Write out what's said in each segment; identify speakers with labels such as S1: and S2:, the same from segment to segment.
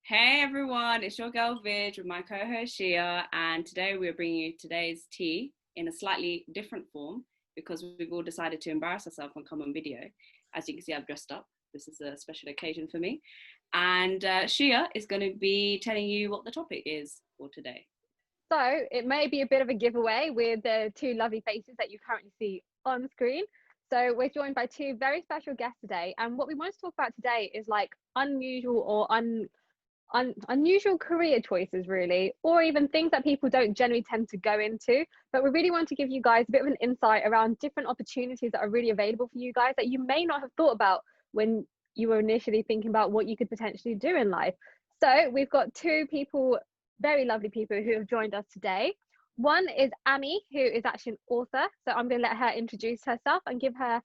S1: Hey everyone, it's your girl Vidge with my co-host Shia, and today we're bringing you today's tea in a slightly different form because we've all decided to embarrass ourselves and come on video. As you can see, I've dressed up. This is a special occasion for me, and Shia is going to be telling you what the topic is for today.
S2: So it may be a bit of a giveaway with the two lovely faces that you currently see on screen. So we're joined by two very special guests today, and what we want to talk about today is like unusual or unusual career choices, really, or even things that people don't generally tend to go into. But we really want to give you guys a bit of an insight around different opportunities that are really available for you guys that you may not have thought about when you were initially thinking about what you could potentially do in life. So we've got two people, very lovely people who have joined us today. One is Ami, who is actually an author. So I'm going to let her introduce herself and give her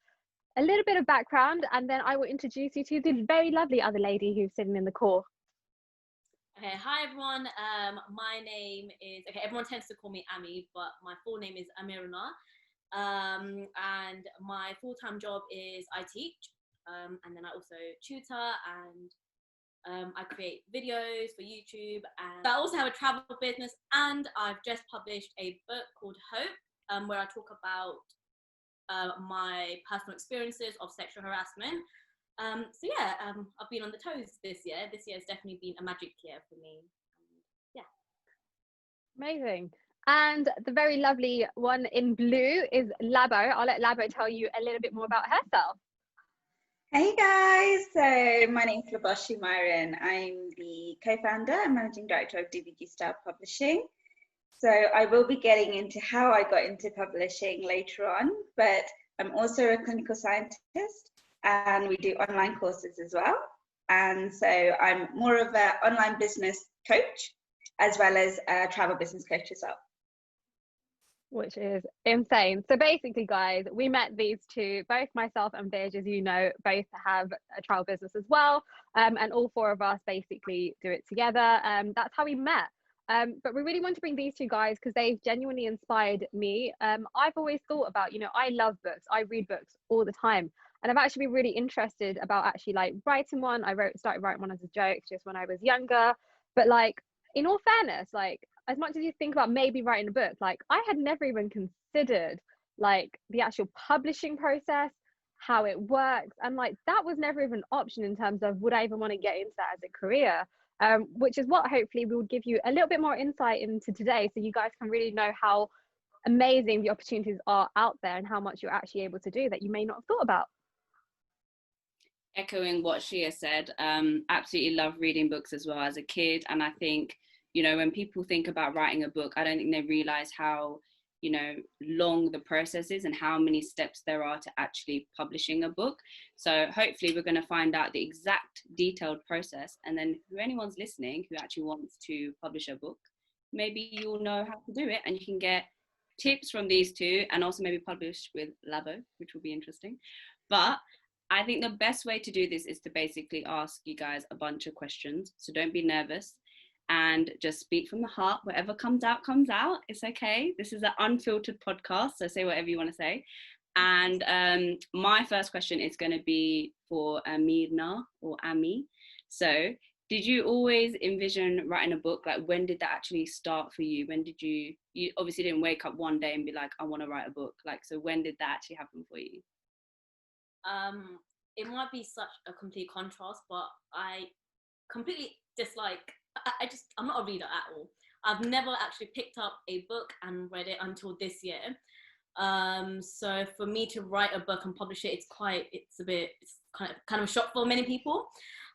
S2: a little bit of background, and then I will introduce you to the very lovely other lady who's sitting in the core.
S3: Okay, hi everyone. My name is, everyone tends to call me Ami, but my full name is Amirna. And my full-time job is I teach, and then I also tutor and I create videos for YouTube. And I also have a travel business, and I've just published a book called Hope, where I talk about my personal experiences of sexual harassment. I've been on the toes this year. This year has definitely been a magic year for me. Yeah.
S2: Amazing. And the very lovely one in blue is Labo. I'll let Labo tell you a little bit more about herself.
S4: Hey guys, so my name is Labo Myron. I'm the co-founder and managing director of DVD Style Publishing. So I will be getting into how I got into publishing later on, but I'm also a clinical scientist and we do online courses as well. And so I'm more of an online business coach as well as a travel business coach as well.
S2: Which is insane. So basically, guys, we met these two, both myself and Vidge, as you know, both have a travel business as well. And all four of us basically do it together. That's how we met. But we really want to bring these two guys because they've genuinely inspired me. I've always thought about, I love books. I read books all the time. And I've actually been really interested about actually like writing one. I started writing one as a joke just when I was younger. But like, in all fairness, like as much as you think about maybe writing a book, like I had never even considered like the actual publishing process, how it works. And like that was never even an option in terms of would I even want to get into that as a career? Which is what hopefully we will give you a little bit more insight into today so you guys can really know how amazing the opportunities are out there and how much you're actually able to do that you may not have thought about.
S1: Echoing what Shia said, absolutely love reading books as well as a kid, and I think when people think about writing a book, I don't think they realize how, long the process is and how many steps there are to actually publishing a book. So hopefully we're going to find out the exact detailed process. And then if anyone's listening who actually wants to publish a book, maybe you'll know how to do it and you can get tips from these two and also maybe publish with Labo, which will be interesting. But I think the best way to do this is to basically ask you guys a bunch of questions. So don't be nervous and just speak from the heart. Whatever comes out, comes out. It's okay. This is an unfiltered podcast, so say whatever you want to say. And my first question is going to be for Amirna or Ami. So did you always envision writing a book? Like when did that actually start for you? When did you obviously didn't wake up one day and be like, I want to write a book. Like, so when did that actually happen for you?
S3: It might be such a complete contrast, but I completely dislike, I'm not a reader at all. I've never actually picked up a book and read it until this year. So for me to write a book and publish it, it's kind of a shock for many people.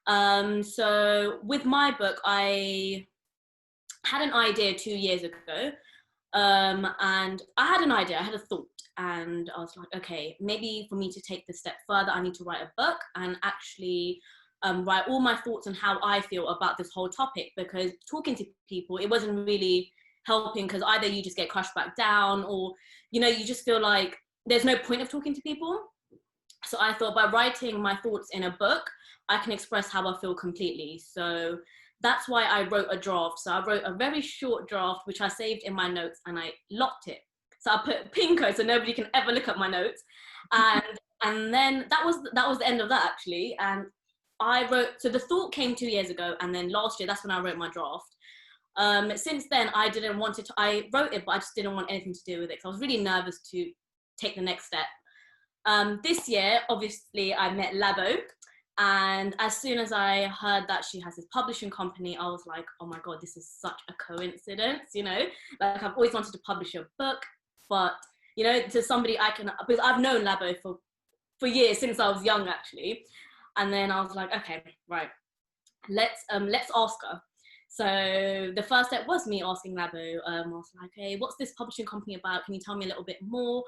S3: So with my book, I had an idea 2 years ago. And I had an idea, I had a thought, and I was like, okay, maybe for me to take the step further, I need to write a book and actually write all my thoughts on how I feel about this whole topic, because talking to people, it wasn't really helping, because either you just get crushed back down or, you just feel like there's no point of talking to people. So I thought by writing my thoughts in a book, I can express how I feel completely. So that's why I wrote a draft. So I wrote a very short draft, which I saved in my notes and I locked it. So I put pin code so nobody can ever look at my notes. And then that was the end of that actually. And so the thought came 2 years ago, and then last year, that's when I wrote my draft. Since then, I wrote it, but I just didn't want anything to do with it, because I was really nervous to take the next step. This year, obviously, I met Labo, and as soon as I heard that she has this publishing company, I was like, oh my God, this is such a coincidence, you know? Like, I've always wanted to publish a book, but, you know, to somebody because I've known Labo for years, since I was young, actually. And then I was like, okay, right, let's ask her. So the first step was me asking Labo. I was like, hey, what's this publishing company about? Can you tell me a little bit more?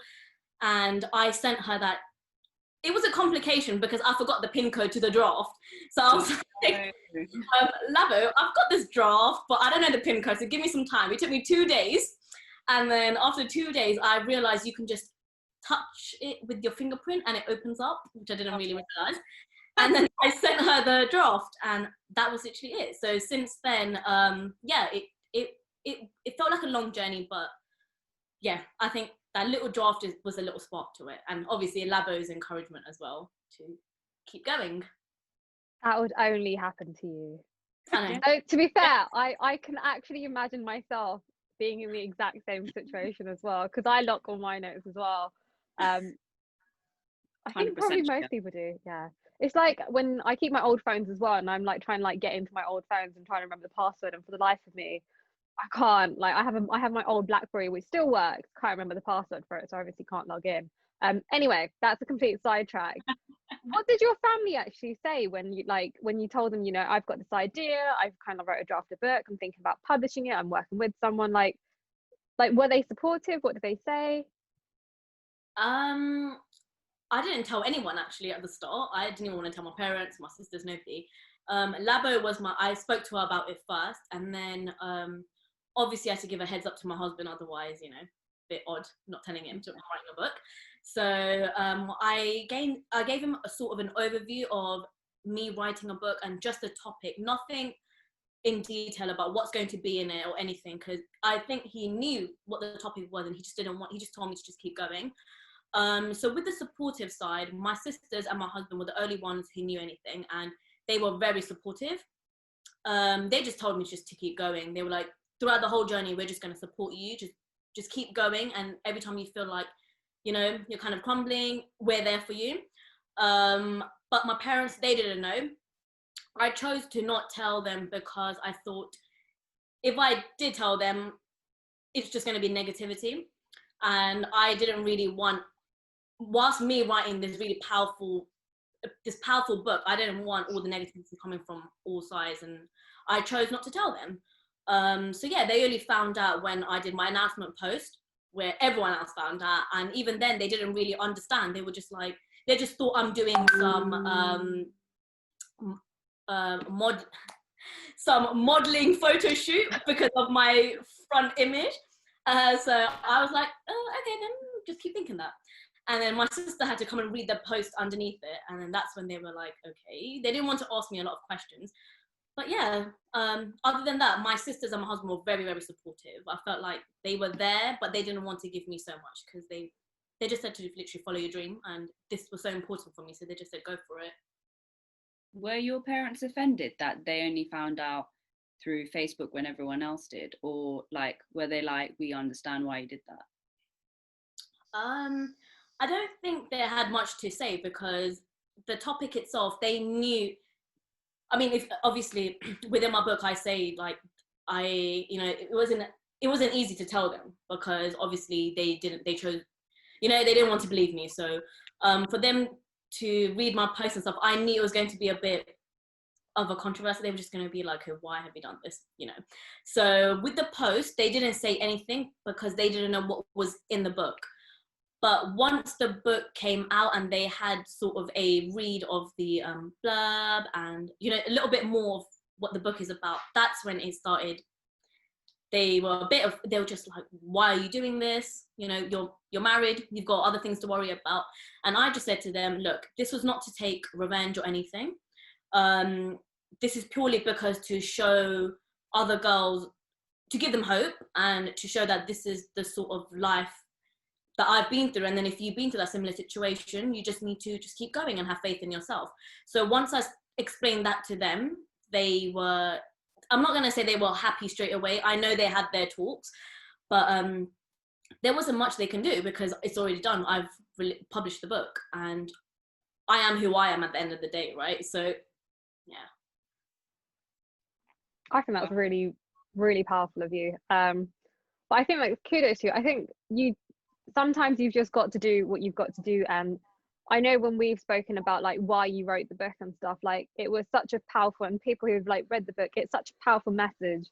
S3: And I sent her that. It was a complication because I forgot the pin code to the draft. So I was like, Labo, I've got this draft, but I don't know the pin code, so give me some time. It took me 2 days. And then after 2 days, I realized you can just touch it with your fingerprint and it opens up, which I didn't really realize. And then I sent her the draft, and that was literally it. So since then, yeah, it felt like a long journey, but yeah, I think that little draft was a little spark to it, and obviously Labo's encouragement as well to keep going.
S2: That would only happen to you.
S3: I know.
S2: So, to be fair, I can actually imagine myself being in the exact same situation as well, because I lock all my notes as well. I think probably most people do. Yeah, it's like when I keep my old phones as well, and I'm like trying to like get into my old phones and trying to remember the password, and for the life of me, I can't. Like I have my old BlackBerry which still works. Can't remember the password for it, so I obviously can't log in. Anyway, that's a complete sidetrack. What did your family actually say when you told them, you know, I've got this idea, I've kind of wrote a draft of book, I'm thinking about publishing it, I'm working with someone, like were they supportive? What did they say?
S3: I didn't tell anyone actually at the start. I didn't even want to tell my parents, my sisters, nobody. Labo was I spoke to her about it first, and then obviously I had to give a heads up to my husband, otherwise, you know, a bit odd not telling him to write a book. So I gave him a sort of an overview of me writing a book and just the topic, nothing in detail about what's going to be in it or anything, because I think he knew what the topic was, and he just told me to just keep going. So with the supportive side, my sisters and my husband were the only ones who knew anything, and they were very supportive. They just told me just to keep going. They were like, throughout the whole journey, we're just going to support you, just keep going, and every time you feel like, you know, you're kind of crumbling, we're there for you. But my parents, they didn't know. I chose to not tell them because I thought if I did tell them, it's just going to be negativity, and I didn't really want, whilst me writing this really powerful book, I didn't want all the negativity coming from all sides, and I chose not to tell them. So yeah, they only found out when I did my announcement post, where everyone else found out, and even then they didn't really understand. They were just like, they just thought I'm doing some modeling photo shoot because of my front image. So I was like, oh, okay, then just keep thinking that. And then my sister had to come and read the post underneath it, and then that's when they were like, okay. They didn't want to ask me a lot of questions, but yeah, other than that, my sisters and my husband were very, very supportive. I felt like they were there, but they didn't want to give me so much, because they just said to literally follow your dream, and this was so important for me, so they just said go for it.
S1: Were your parents offended that they only found out through Facebook when everyone else did, or like were they like, we understand why you did that?
S3: I don't think they had much to say, because the topic itself, they knew. I mean, if obviously within my book I say, like, you know, it wasn't easy to tell them, because obviously they chose, you know, they didn't want to believe me. So for them to read my post and stuff, I knew it was going to be a bit of a controversy. They were just going to be like, oh, why have you done this, you know? So with the post, they didn't say anything because they didn't know what was in the book. But once the book came out and they had sort of a read of the blurb and, you know, a little bit more of what the book is about, that's when it started. They were just like, why are you doing this? You know, you're married, you've got other things to worry about. And I just said to them, look, this was not to take revenge or anything. This is purely because to show other girls, to give them hope, and to show that this is the sort of life that I've been through. And then if you've been through that similar situation, you just need to just keep going and have faith in yourself. So once I explained that to them, they were, I'm not going to say they were happy straight away. I know they had their talks, but there wasn't much they can do because it's already done. I've published the book and I am who I am at the end of the day, right? So, yeah.
S2: I think that's really, really powerful of you. But I think like kudos to you. I think sometimes you've just got to do what you've got to do. And I know when we've spoken about like why you wrote the book and stuff, like it was such a powerful, and people who've like read the book, it's such a powerful message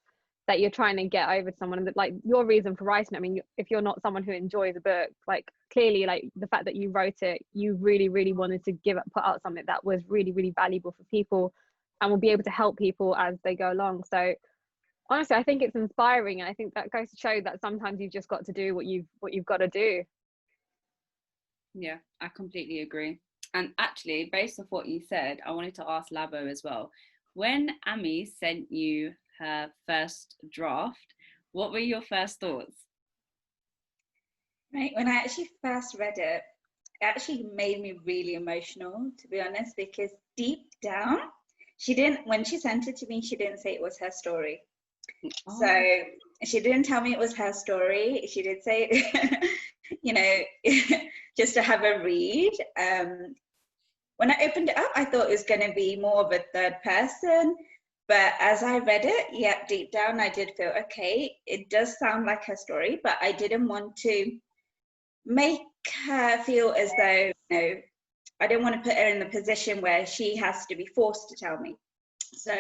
S2: that you're trying to get over to someone. And that, like, your reason for writing it, I mean, if you're not someone who enjoys a book, like clearly like the fact that you wrote it, you really, really wanted to put out something that was really, really valuable for people and will be able to help people as they go along. So honestly, I think it's inspiring, and I think that goes to show that sometimes you've just got to do what you've got to do.
S1: Yeah, I completely agree. And actually, based off what you said, I wanted to ask Labo as well. When Ami sent you her first draft, what were your first thoughts?
S4: Right, when I actually first read it, it actually made me really emotional, to be honest, because deep down, when she sent it to me, she didn't say it was her story. Oh. So she didn't tell me it was her story. She did say, you know, just to have a read. When I opened it up, I thought it was going to be more of a third person. But as I read it, yeah, deep down, I did feel, okay, it does sound like her story, but I didn't want to make her feel as though, you know, I didn't want to put her in the position where she has to be forced to tell me. So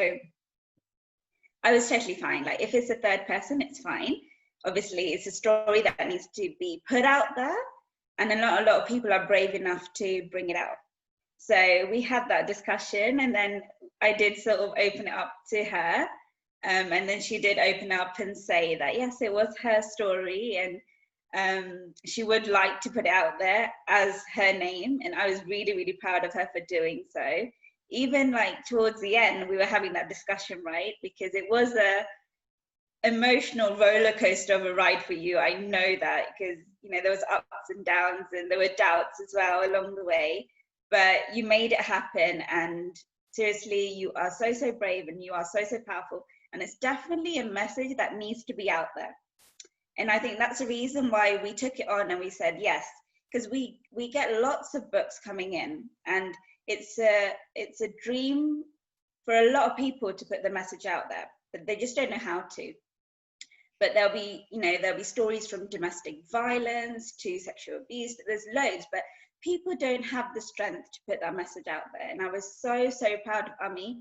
S4: I was totally fine. Like, if it's a third person, it's fine. Obviously, it's a story that needs to be put out there, and not a lot of people are brave enough to bring it out. So we had that discussion, and then I did sort of open it up to her. And then she did open up and say that, yes, it was her story, and she would like to put it out there as her name. And I was really, really proud of her for doing so. Even like towards the end, we were having that discussion, right? Because it was a emotional roller coaster of a ride for you. I know that, because, you know, there was ups and downs, and there were doubts as well along the way. But you made it happen, and seriously, you are so, so brave, and you are so, so powerful. And it's definitely a message that needs to be out there. And I think that's the reason why we took it on and we said yes, because we get lots of books coming in, and it's a dream for a lot of people to put the message out there, but they just don't know how to. But there'll be stories from domestic violence to sexual abuse. There's loads, but people don't have the strength to put that message out there. And I was so, so proud of Ami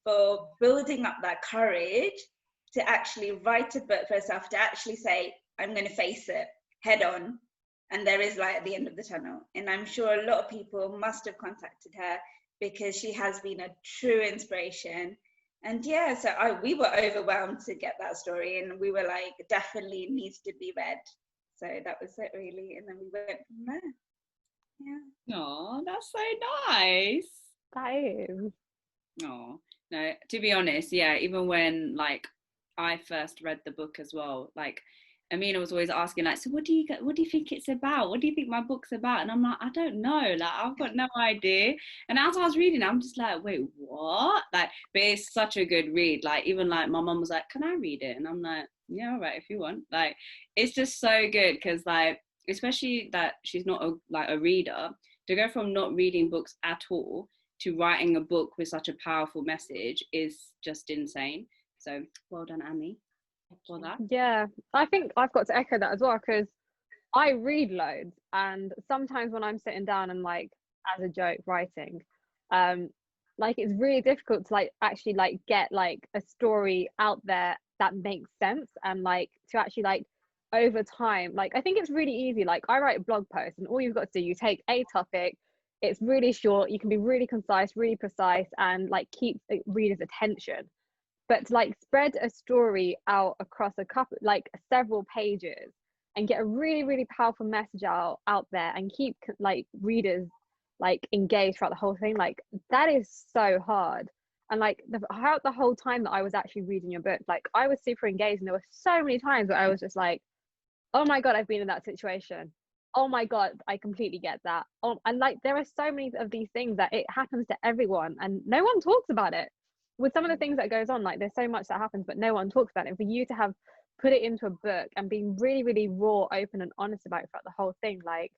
S4: for building up that courage to actually write a book for herself, to actually say, I'm going to face it head on, and there is light at the end of the tunnel. And I'm sure a lot of people must have contacted her, because she has been a true inspiration. And yeah, so we were overwhelmed to get that story, and we were like, definitely needs to be read. So that was it, really. And then we went from there. Yeah.
S1: Oh, that's so nice.
S2: That is.
S1: Oh, no, to be honest, yeah, even when like I first read the book as well, like Amirna was always asking, like, so what do you think it's about? What do you think my book's about? And I'm like, I don't know, like, I've got no idea. And as I was reading, I'm just like, wait, what? Like, but it's such a good read. Like, even like my mum was like, can I read it? And I'm like, yeah, all right, if you want. Like, it's just so good, because like, especially that she's not a reader, to go from not reading books at all to writing a book with such a powerful message is just insane. So well done, Ami, for that.
S2: Yeah, I think I've got to echo that as well, because I read loads, and sometimes when I'm sitting down and like as a joke writing, like it's really difficult to like actually like get like a story out there that makes sense, and like to actually like over time, like I think it's really easy. Like I write a blog post, and all you've got to do, you take a topic, it's really short, you can be really concise, really precise, and like keep readers' attention. But to like spread a story out across like several pages, and get a really, really powerful message out there, and keep like readers like engaged throughout the whole thing, like that is so hard. And like throughout the whole time that I was actually reading your book, like I was super engaged, and there were so many times where I was just like, oh my god, I've been in that situation, Oh my God, I completely get that. Oh, and like there are so many of these things that it happens to everyone and no one talks about it. With some of the things that goes on, like there's so much that happens, but no one talks about it. For you to have put it into a book and being really, really raw, open and honest about it throughout the whole thing, like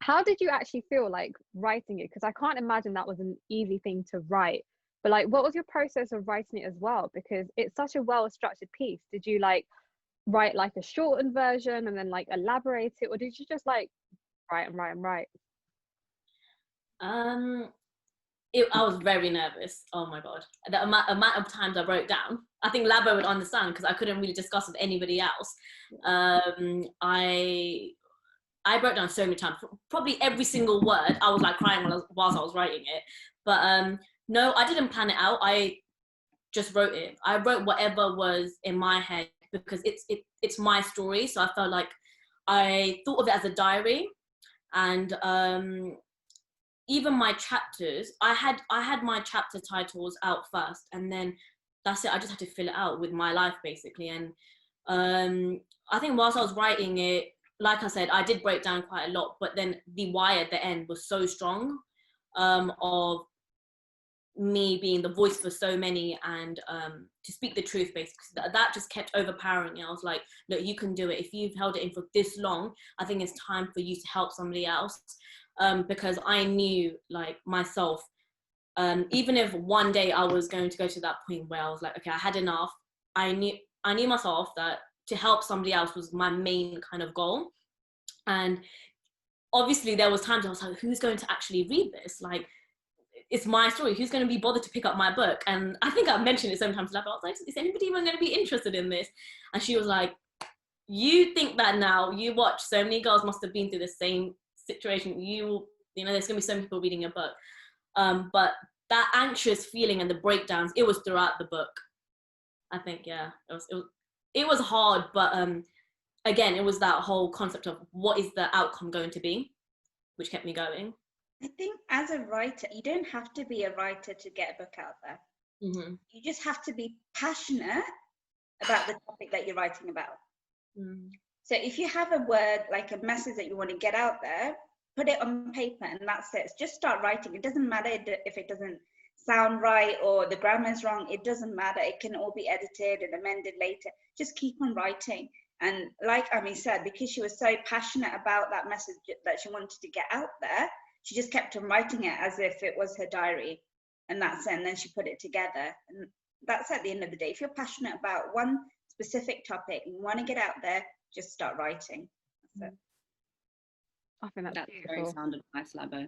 S2: how did you actually feel like writing it? Because I can't imagine that was an easy thing to write. But like, what was your process of writing it as well? Because it's such a well-structured piece. Did you like write like a shortened version and then like elaborate it, or did you just like write and write and write?
S3: I was very nervous. Oh my God. The amount of times I wrote down, I think Labo would understand because I couldn't really discuss with anybody else. I wrote down so many times, probably every single word. I was like crying whilst I was writing it. But no, I didn't plan it out. I just wrote it. I wrote whatever was in my head because it's my story. So I felt like I thought of it as a diary, and even my chapters, I had my chapter titles out first, and then that's it. I just had to fill it out with my life basically. And I think whilst I was writing it, like I said, I did break down quite a lot, but then the why at the end was so strong, of me being the voice for so many, and to speak the truth basically. That just kept overpowering me. I was like, look, you can do it. If you've held it in for this long, I think it's time for you to help somebody else. Because I knew, like myself, even if one day I was going to go to that point where I was like, okay, I had enough, I knew myself that to help somebody else was my main kind of goal. And obviously there was times I was like, who's going to actually read this? Like, it's my story. Who's going to be bothered to pick up my book? And I think I've mentioned it sometimes. I was like, is anybody even going to be interested in this? And she was like, you think that now, you watch, so many girls must have been through the same situation. You know, there's going to be so many people reading your book. But that anxious feeling and the breakdowns, it was throughout the book. I think, yeah, it was hard, but again, it was that whole concept of what is the outcome going to be, which kept me going.
S4: I think as a writer, you don't have to be a writer to get a book out there.
S3: Mm-hmm.
S4: You just have to be passionate about the topic that you're writing about.
S3: Mm.
S4: So if you have a word, like a message that you want to get out there, put it on paper and that's it. Just start writing. It doesn't matter if it doesn't sound right or the grammar's wrong. It doesn't matter. It can all be edited and amended later. Just keep on writing. And like Ami said, because she was so passionate about that message that she wanted to get out there, she just kept on writing it as if it was her diary. And that's it. And then she put it together. And that's at the end of the day. If you're passionate about one specific topic and you want to get out there, just start writing. That's it.
S2: I think that's
S1: very sound advice, Labo.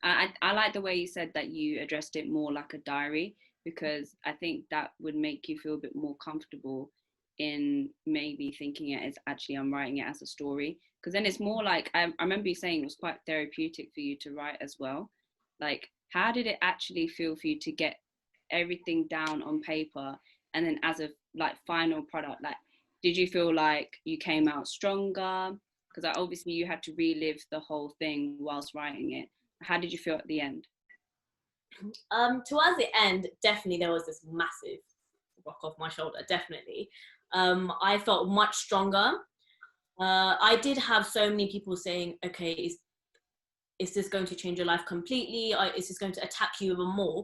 S1: I like the way you said that you addressed it more like a diary, because I think that would make you feel a bit more comfortable in maybe thinking it as actually I'm writing it as a story, because then it's more like I remember you saying it was quite therapeutic for you to write as well. Like, how did it actually feel for you to get everything down on paper and then as a like final product? Like, did you feel like you came out stronger? Because obviously you had to relive the whole thing whilst writing it. How did you feel at the end?
S3: Towards the end, definitely there was this massive rock off my shoulder, definitely. I felt much stronger. I did have so many people saying, okay, is this going to change your life completely? Is this going to attack you even more?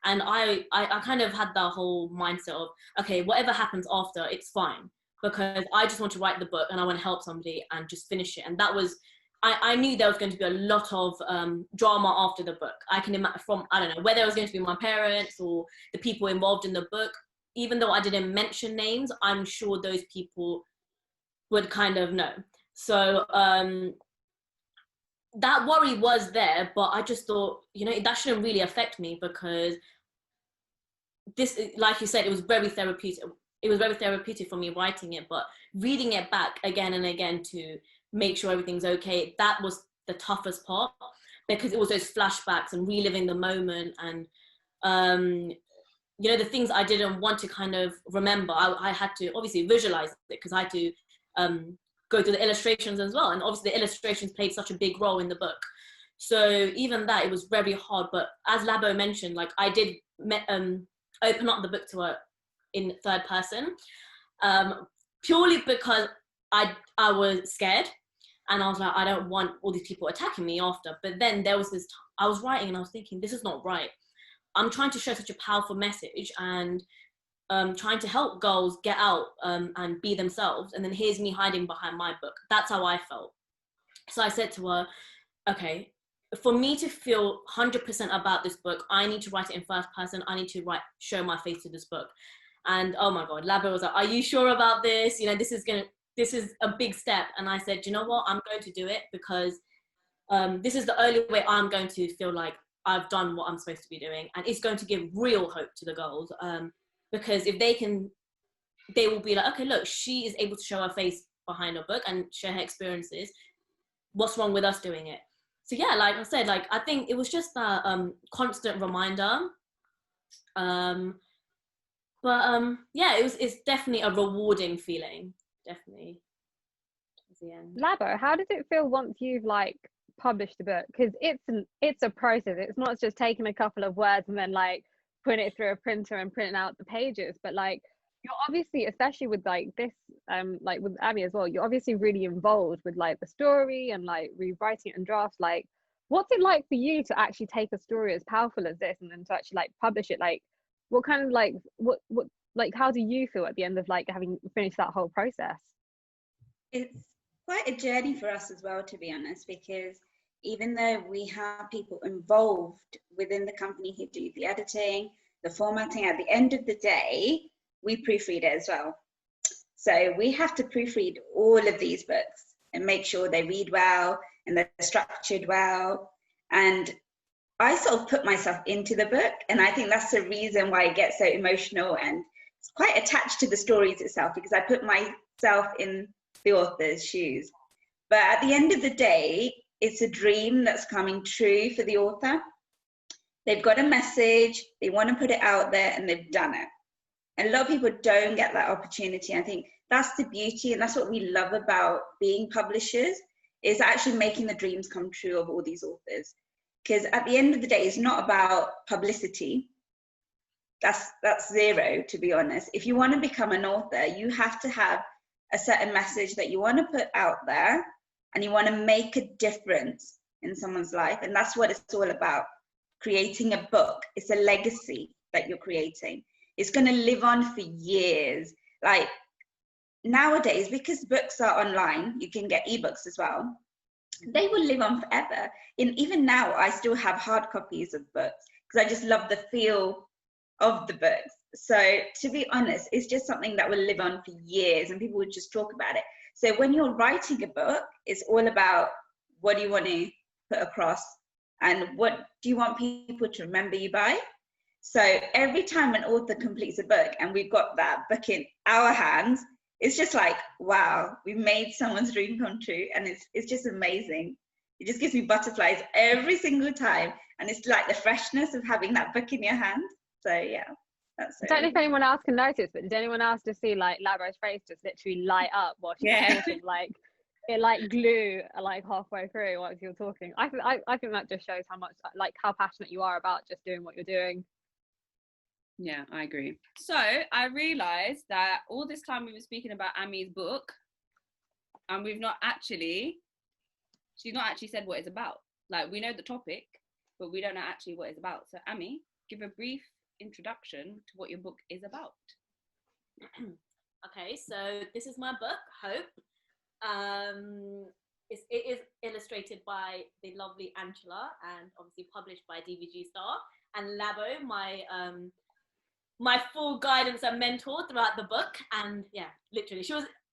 S3: And I kind of had that whole mindset of, okay, whatever happens after, it's fine. Because I just want to write the book and I want to help somebody and just finish it. And that was, I knew there was going to be a lot of drama after the book. I can imagine from, I don't know, whether it was going to be my parents or the people involved in the book. Even though I didn't mention names, I'm sure those people would kind of know. So that worry was there, but I just thought, you know, that shouldn't really affect me, because this, like you said, it was very therapeutic. It was very therapeutic for me writing it, but reading it back again and again to make sure everything's okay, that was the toughest part, because it was those flashbacks and reliving the moment, and you know, the things I didn't want to kind of remember, I had to obviously visualize it, because I had to go through the illustrations as well, and obviously the illustrations played such a big role in the book. So even that, it was very hard. But as Labo mentioned, like, I did open up the book to her in third person, purely because I was scared, And I was like, I don't want all these people attacking me after. But then there was this, I was writing and I was thinking, this is not right. I'm trying to show such a powerful message and trying to help girls get out and be themselves. And then here's me hiding behind my book. That's how I felt. So I said to her, okay, for me to feel 100% about this book, I need to write it in first person. I need to show my face to this book. And oh my God, Labo was like, are you sure about this? You know, this is a big step. And I said, you know what, I'm going to do it because this is the only way I'm going to feel like I've done what I'm supposed to be doing. And it's going to give real hope to the girls. Because if they can, they will be like, okay, look, she is able to show her face behind her book and share her experiences. What's wrong with us doing it? So yeah, like I said, like I think it was just that constant reminder. Yeah, it's definitely a rewarding feeling. Definitely. Towards the end.
S2: Labo, how does it feel once you've like published a book? Because it's a process. It's not just taking a couple of words and then like putting it through a printer and printing out the pages, but like you're obviously, especially with like this like with Abby as well, you're obviously really involved with like the story and like rewriting it and drafts. Like what's it like for you to actually take a story as powerful as this and then to actually like publish it? Like what kind of like what like how do you feel at the end of like having finished that whole process?
S4: It's quite a journey for us as well, to be honest, because even though we have people involved within the company who do the editing, the formatting, at the end of the day, we proofread it as well. So we have to proofread all of these books and make sure they read well and they're structured well. And I sort of put myself into the book, and I think that's the reason why I get so emotional and it's quite attached to the stories itself, because I put myself in the author's shoes. But at the end of the day, it's a dream that's coming true for the author. They've got a message, they want to put it out there, and they've done it. And a lot of people don't get that opportunity. I think that's the beauty, and that's what we love about being publishers, is actually making the dreams come true of all these authors. Because at the end of the day, it's not about publicity. That's zero, to be honest. If you want to become an author, you have to have a certain message that you want to put out there, and you want to make a difference in someone's life. And that's what it's all about. Creating a book, it's a legacy that you're creating. It's going to live on for years. Like nowadays, because books are online, you can get ebooks as well. They will live on forever. And even now, I still have hard copies of books because I just love the feel of the books. So to be honest, it's just something that will live on for years and people would just talk about it. So when you're writing a book, it's all about what do you want to put across and what do you want people to remember you by. So every time an author completes a book and we've got that book in our hands, it's just like, wow, we made someone's dream come true. And it's just amazing. It just gives me butterflies every single time. And it's like the freshness of having that book in your hand. So yeah, that's it.
S2: I don't know if anyone else can notice, but did anyone else just see like Labo's face just literally light up while she was talking? Like it like glue like halfway through while you were talking. I think that just shows how much like how passionate you are about just doing what you're doing.
S1: Yeah, I agree. So I realized that all this time we were speaking about Ami's book, and she's not actually said what it's about. Like we know the topic, but we don't know actually what it's about. So Ami, give a brief introduction to what your book is about.
S3: Okay, so this is my book, Hope. It is illustrated by the lovely Angela and obviously published by DVG Star, and Labo, my full guidance and mentor throughout the book. And yeah, literally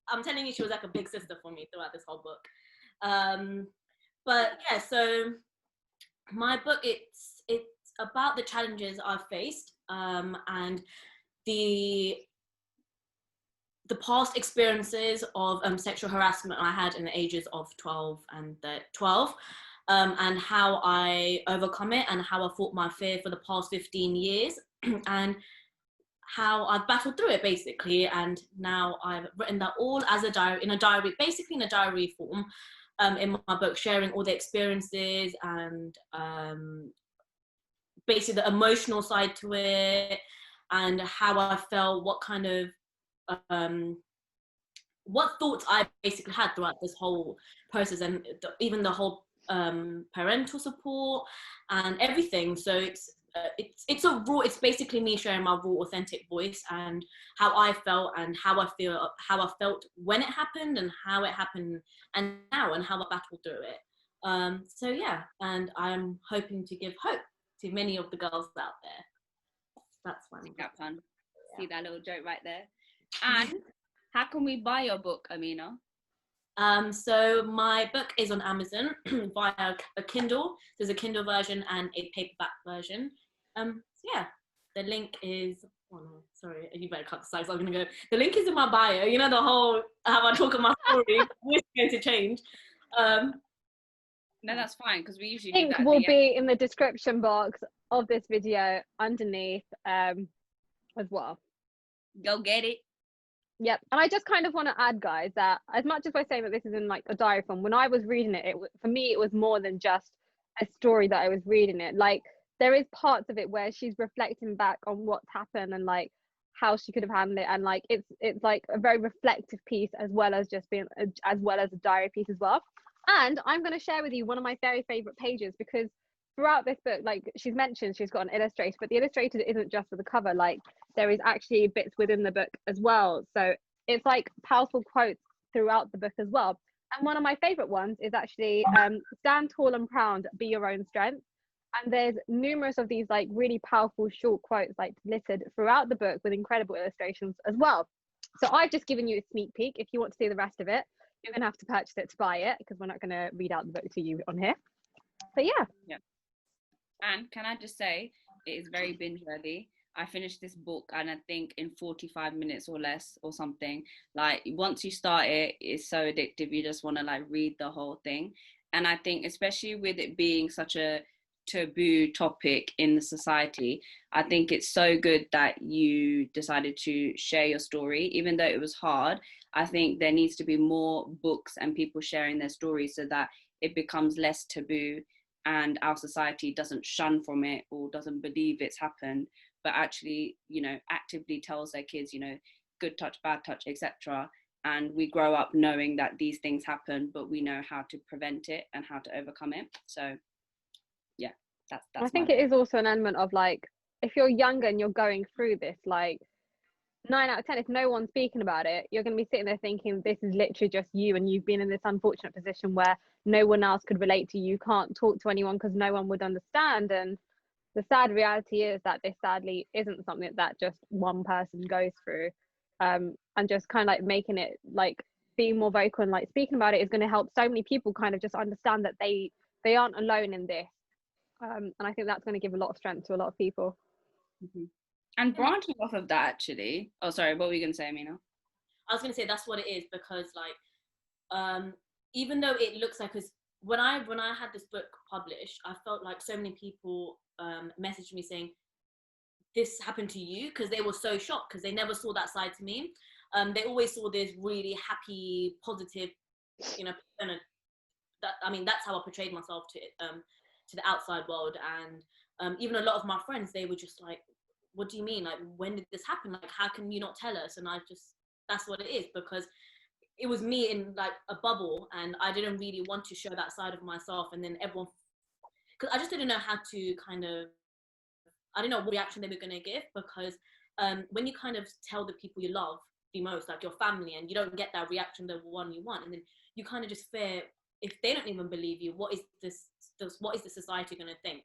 S3: I'm telling you, she was like a big sister for me throughout this whole book. But yeah, so my book, it's about the challenges I've faced and the past experiences of sexual harassment I had in the ages of 12 and 12, and how I overcome it and how I fought my fear for the past 15 years and how I've battled through it basically. And now I've written that all as a diary, basically in a diary form, in my book, sharing all the experiences and basically the emotional side to it and how I felt, what kind of what thoughts I basically had throughout this whole process, and even the whole parental support and everything. So it's a raw. It's basically me sharing my raw, authentic voice and how I felt and how I feel, how I felt when it happened and how it happened and now and how I battled through it. So yeah, and I'm hoping to give hope to many of the girls out there. That's fun.
S1: That fun. Yeah. See that little joke right there. And how can we buy your book, Amirna?
S3: So my book is on Amazon via a Kindle. There's a Kindle version and a paperback version. So yeah, the link is. Oh no, sorry, you better cut the slides. I'm gonna go. The link is in my bio. You know the whole how I talk of my story. It's going to change.
S1: No, that's fine because we usually
S2: link
S1: do that
S2: will be in the description box of this video underneath as well.
S1: Go get it.
S2: Yep. And I just kind of want to add, guys, that as much as we're saying that this is in like a diary form, when I was reading it, for me it was more than just a story that I was reading it. Like there is parts of it where she's reflecting back on what's happened and like how she could have handled it, and like it's like a very reflective piece as well as just being as well as a diary piece as well. And I'm going to share with you one of my very favorite pages, because throughout this book, like she's mentioned, she's got an illustrator, but the illustrator isn't just for the cover. Like there is actually bits within the book as well. So it's like powerful quotes throughout the book as well. And one of my favorite ones is actually stand tall and proud, be your own strength. And there's numerous of these like really powerful short quotes like littered throughout the book with incredible illustrations as well. So I've just given you a sneak peek. If you want to see the rest of it, you're going to have to purchase it to buy it, because we're not going to read out the book to you on here. But yeah.
S1: And can I just say, it is very binge worthy. I finished this book and I think in 45 minutes or less or something. Like once you start it, it's so addictive. You just want to like read the whole thing. And I think especially with it being such a taboo topic in the society, I think it's so good that you decided to share your story, even though it was hard. I think there needs to be more books and people sharing their stories so that it becomes less taboo and our society doesn't shun from it or doesn't believe it's happened, but actually, you know, actively tells their kids, you know, good touch, bad touch, etc. And we grow up knowing that these things happen, but we know how to prevent it and how to overcome it. So yeah, that's
S2: I think it is also an element of like, if you're younger and you're going through this, like 9 out of 10, if no one's speaking about it, you're going to be sitting there thinking this is literally just you, and you've been in this unfortunate position where no one else could relate to you. You can't talk to anyone because no one would understand. And the sad reality is that this sadly isn't something that just one person goes through. And just kind of like making it like being more vocal and like speaking about it is going to help so many people kind of just understand that they aren't alone in this. And I think that's going to give a lot of strength to a lot of people.
S1: Mm-hmm. And branching off of that, actually, oh sorry, what were you gonna say, Amirna?
S3: I was gonna say that's what it is, because like even though it looks like, because when I had this book published, I felt like so many people messaged me saying this happened to you, because they were so shocked because they never saw that side to me. They always saw this really happy, positive, you know, that, I mean, that's how I portrayed myself to the outside world. And even a lot of my friends, they were just like, what do you mean? Like, when did this happen? Like, how can you not tell us? And that's what it is, because it was me in like a bubble, and I didn't really want to show that side of myself. And then everyone, because I just didn't know how to kind of, I didn't know what reaction they were going to give, because when you kind of tell the people you love the most, like your family, and you don't get that reaction, the one you want, and then you kind of just fear, if they don't even believe you, what is the society going to think?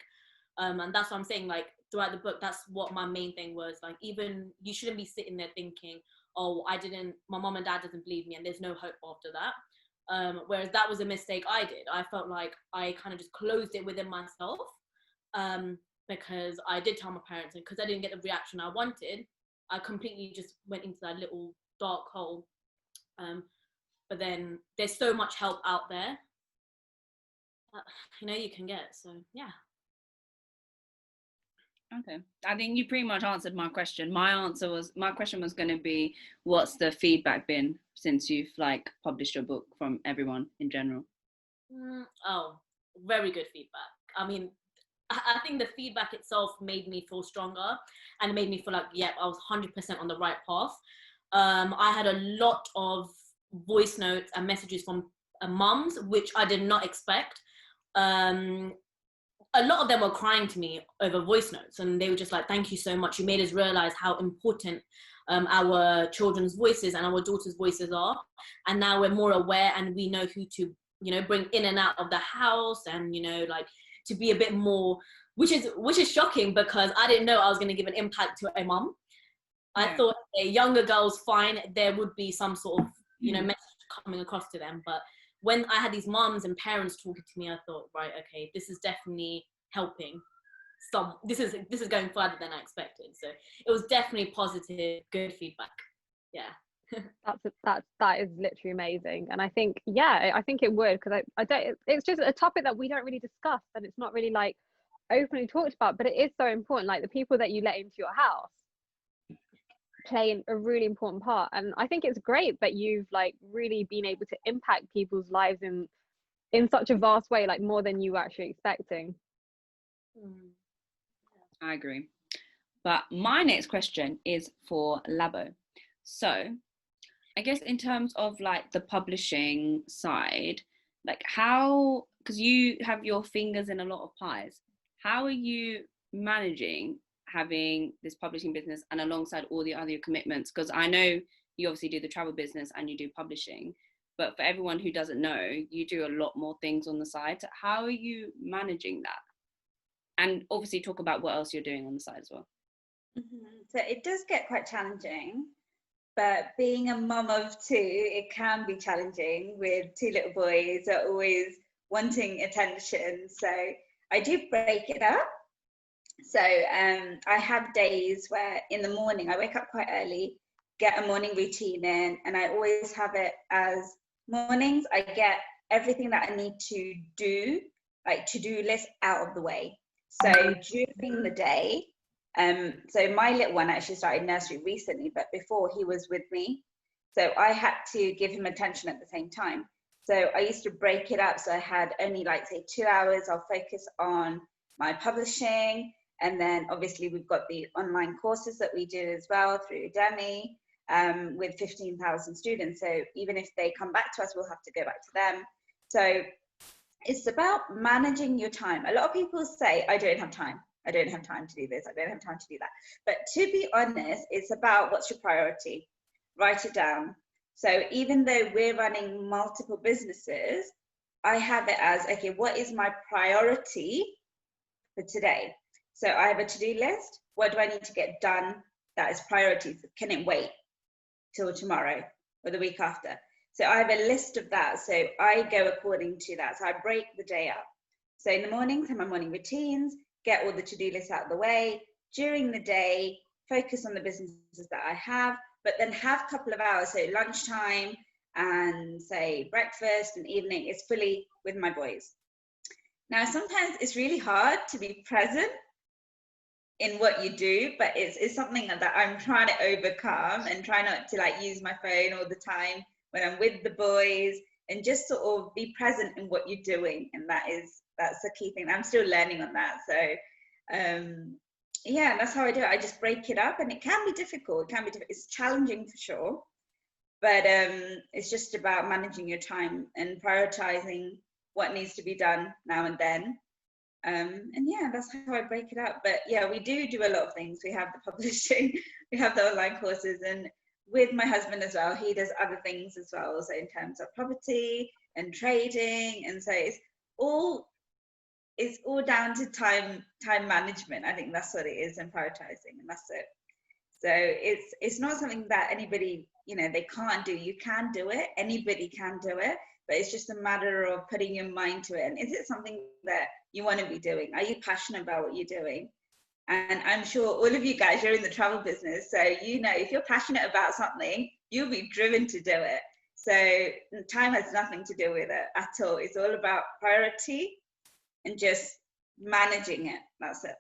S3: And that's what I'm saying, like throughout the book, that's what my main thing was. Like, even you shouldn't be sitting there thinking, oh, my mom and dad doesn't believe me and there's no hope after that. Whereas that was a mistake I did. I felt like I kind of just closed it within myself, because I did tell my parents, and because I didn't get the reaction I wanted, I completely just went into that little dark hole. But then there's so much help out there that, you know, you can get. So yeah.
S1: Okay, I think you pretty much answered my question. My question was going to be, what's the feedback been since you've like published your book from everyone in general?
S3: Oh, very good feedback. I mean, I think the feedback itself made me feel stronger, and it made me feel like, yeah, I was 100% on the right path. I had a lot of voice notes and messages from mums, which I did not expect. A lot of them were crying to me over voice notes, and they were just like, thank you so much, you made us realize how important our children's voices and our daughters' voices are, and now we're more aware and we know who to, you know, bring in and out of the house, and, you know, like, to be a bit more, which is shocking, because I didn't know I was going to give an impact to a mum. I thought a younger girl's fine, there would be some sort of, you know, message coming across to them, but when I had these moms and parents talking to me, I thought, right, okay, this is definitely helping. This is going further than I expected. So it was definitely positive, good feedback. Yeah.
S2: that is literally amazing. And I think, yeah, I think it would, because I don't, it's just a topic that we don't really discuss, and it's not really like openly talked about, but it is so important. Like, the people that you let into your house play a really important part, and I think it's great that you've like really been able to impact people's lives in such a vast way, like more than you were actually expecting.
S1: I agree. But my next question is for Labo. So I guess in terms of like the publishing side, like how, because you have your fingers in a lot of pies, how are you managing having this publishing business and alongside all the other commitments? Because I know you obviously do the travel business and you do publishing, but for everyone who doesn't know, you do a lot more things on the side. So how are you managing that? And obviously talk about what else you're doing on the side as well.
S4: So it does get quite challenging, but being a mum of two, it can be challenging with two little boys that are always wanting attention. So I do break it up. So I have days where in the morning I wake up quite early, get a morning routine in, and I always have it as mornings I get everything that I need to do, like to-do list, out of the way. So during the day, so my little one actually started nursery recently, but before he was with me, so I had to give him attention at the same time. So I used to break it up, so I had only like say 2 hours I'll focus on my publishing. And then obviously we've got the online courses that we do as well through Udemy, with 15,000 students. So even if they come back to us, we'll have to go back to them. So it's about managing your time. A lot of people say, I don't have time. I don't have time to do this. I don't have time to do that. But to be honest, it's about what's your priority. Write it down. So even though we're running multiple businesses, I have it as, okay, what is my priority for today? So I have a to-do list. What do I need to get done that is priorities? Can it wait till tomorrow or the week after? So I have a list of that. So I go according to that. So I break the day up. So in the mornings, have my morning routines, get all the to-do lists out of the way. During the day, focus on the businesses that I have, but then have a couple of hours. So lunchtime and say breakfast and evening is fully with my boys. Now, sometimes it's really hard to be present in what you do, but it's something that I'm trying to overcome and try not to like use my phone all the time when I'm with the boys, and just sort of be present in what you're doing. And that's the key thing. I'm still learning on that. So yeah, that's how I do it. I just break it up, and it can be difficult. It's challenging for sure, but it's just about managing your time and prioritizing what needs to be done now and then. And yeah, that's how I break it up. But yeah, we do a lot of things. We have the publishing, we have the online courses, and with my husband as well, he does other things as well. So in terms of property and trading, and so it's all down to time management. I think that's what it is, and prioritizing, and that's it. So it's not something that anybody, you know, they can't do. You can do it. Anybody can do it. But it's just a matter of putting your mind to it. And is it something that you want to be doing? Are you passionate about what you're doing? And I'm sure all of you guys, you're in the travel business. So, you know, if you're passionate about something, you'll be driven to do it. So time has nothing to do with it at all. It's all about priority and just managing it. That's it.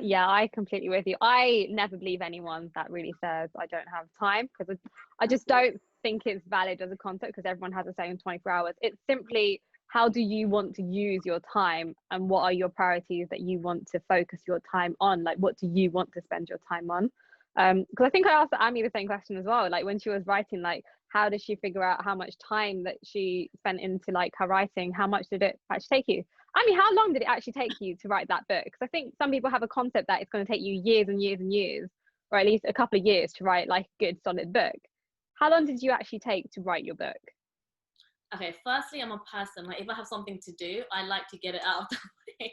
S2: Yeah, I completely with you. I never believe anyone that really says I don't have time, because I just don't think it's valid as a concept, because everyone has the same 24 hours. It's simply, how do you want to use your time, and what are your priorities that you want to focus your time on? Like, what do you want to spend your time on? Because I think I asked Amy the same question as well, like when she was writing, like how did she figure out how much time that she spent into like her writing? How much did it actually take you? Amy, how long did it actually take you to write that book? Because I think some people have a concept that it's going to take you years and years and years, or at least a couple of years to write like a good solid book. How long did you actually take to write your book?
S3: Okay, firstly, I'm a person, like if I have something to do, I like to get it out of the way.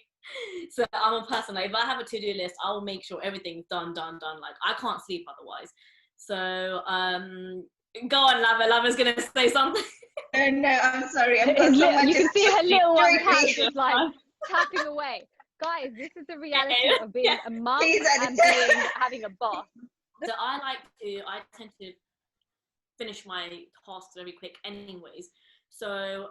S3: So I'm a person, like if I have a to-do list, I will make sure everything's done. Like I can't sleep otherwise. So go on, Lava's gonna say something.
S4: Oh no, I'm sorry.
S2: You can see her little one hand just like tapping away. Guys, this is the reality of being a mum and having a boss.
S3: So I tend to finish my tasks very quick anyways. So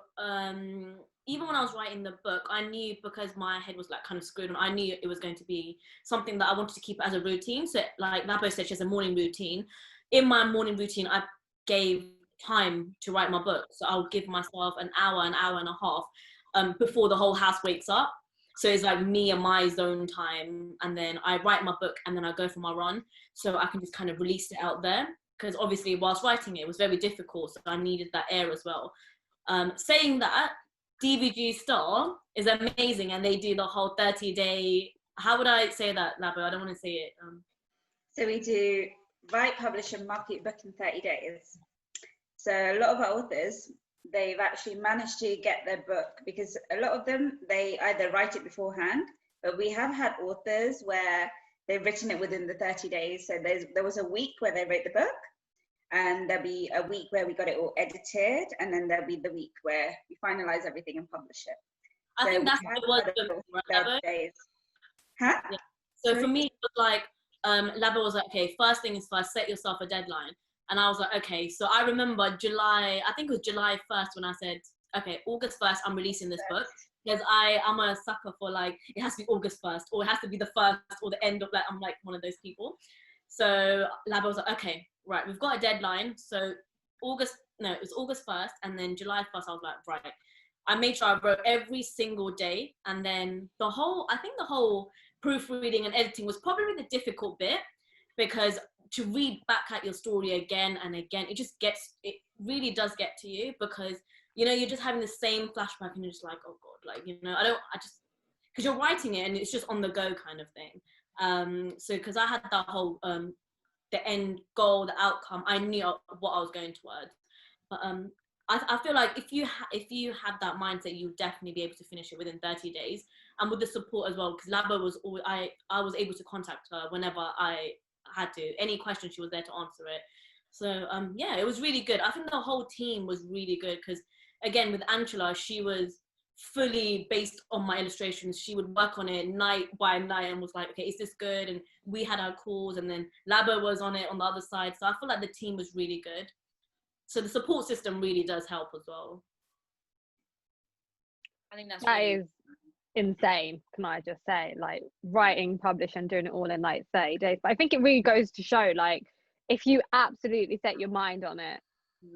S3: even when I was writing the book, I knew, because my head was like kind of screwed on, I knew it was going to be something that I wanted to keep as a routine. So like Labo said, she has a morning routine. In my morning routine, I gave time to write my book. So I'll give myself an hour and a half before the whole house wakes up. So it's like me and my zone time. And then I write my book and then I go for my run. So I can just kind of release it out there. Because obviously whilst writing it was very difficult. So I needed that air as well. Saying that, DVG Star is amazing, and they do the whole 30-day. How would I say that, Labo? I don't want to say it.
S4: So we do write, publish, and market your book in 30 days. So a lot of our authors, they've actually managed to get their book, because a lot of them, they either write it beforehand, but we have had authors where they've written it within the 30 days. So there was a week where they wrote the book, and there'll be a week where we got it all edited, and then there'll be the week where we finalize everything and publish it.
S3: I think that's what it was, right, Labo?
S4: Days. Huh?
S3: Yeah. So for me, it was like, Labo was like, okay, first thing is first, set yourself a deadline. And I was like, okay. So I remember July, I think it was July 1st when I said, okay, August 1st, I'm releasing this book. Because I'm a sucker for like, it has to be August 1st, or it has to be the 1st or the end of, like, I'm like one of those people. So Labo was like, okay, right, we've got a deadline. So it was August 1st, and then July 1st, I was like, right. I made sure I wrote every single day. And then the whole proofreading and editing was probably the difficult bit, because to read back at your story again and again, it really does get to you, because, you know, you're just having the same flashback and you're just like, oh God, like, you know, because you're writing it and it's just on the go kind of thing. So because I had that whole, the end goal, the outcome, I knew what I was going towards. But I feel like if you have that mindset, you'll definitely be able to finish it within 30 days. And with the support as well, because Labo was always, I was able to contact her whenever I had to. Any question, she was there to answer it. So yeah, it was really good. I think the whole team was really good, because again, with Angela, she was fully based on my illustrations. She would work on it night by night and was like, okay, is this good? And we had our calls, and then Labo was on it on the other side. So I feel like the team was really good. So the support system really does help as well.
S1: I think that
S2: is insane, can I just say, like writing, publish, and doing it all in like 30 days. But I think it really goes to show, like, if you absolutely set your mind on it,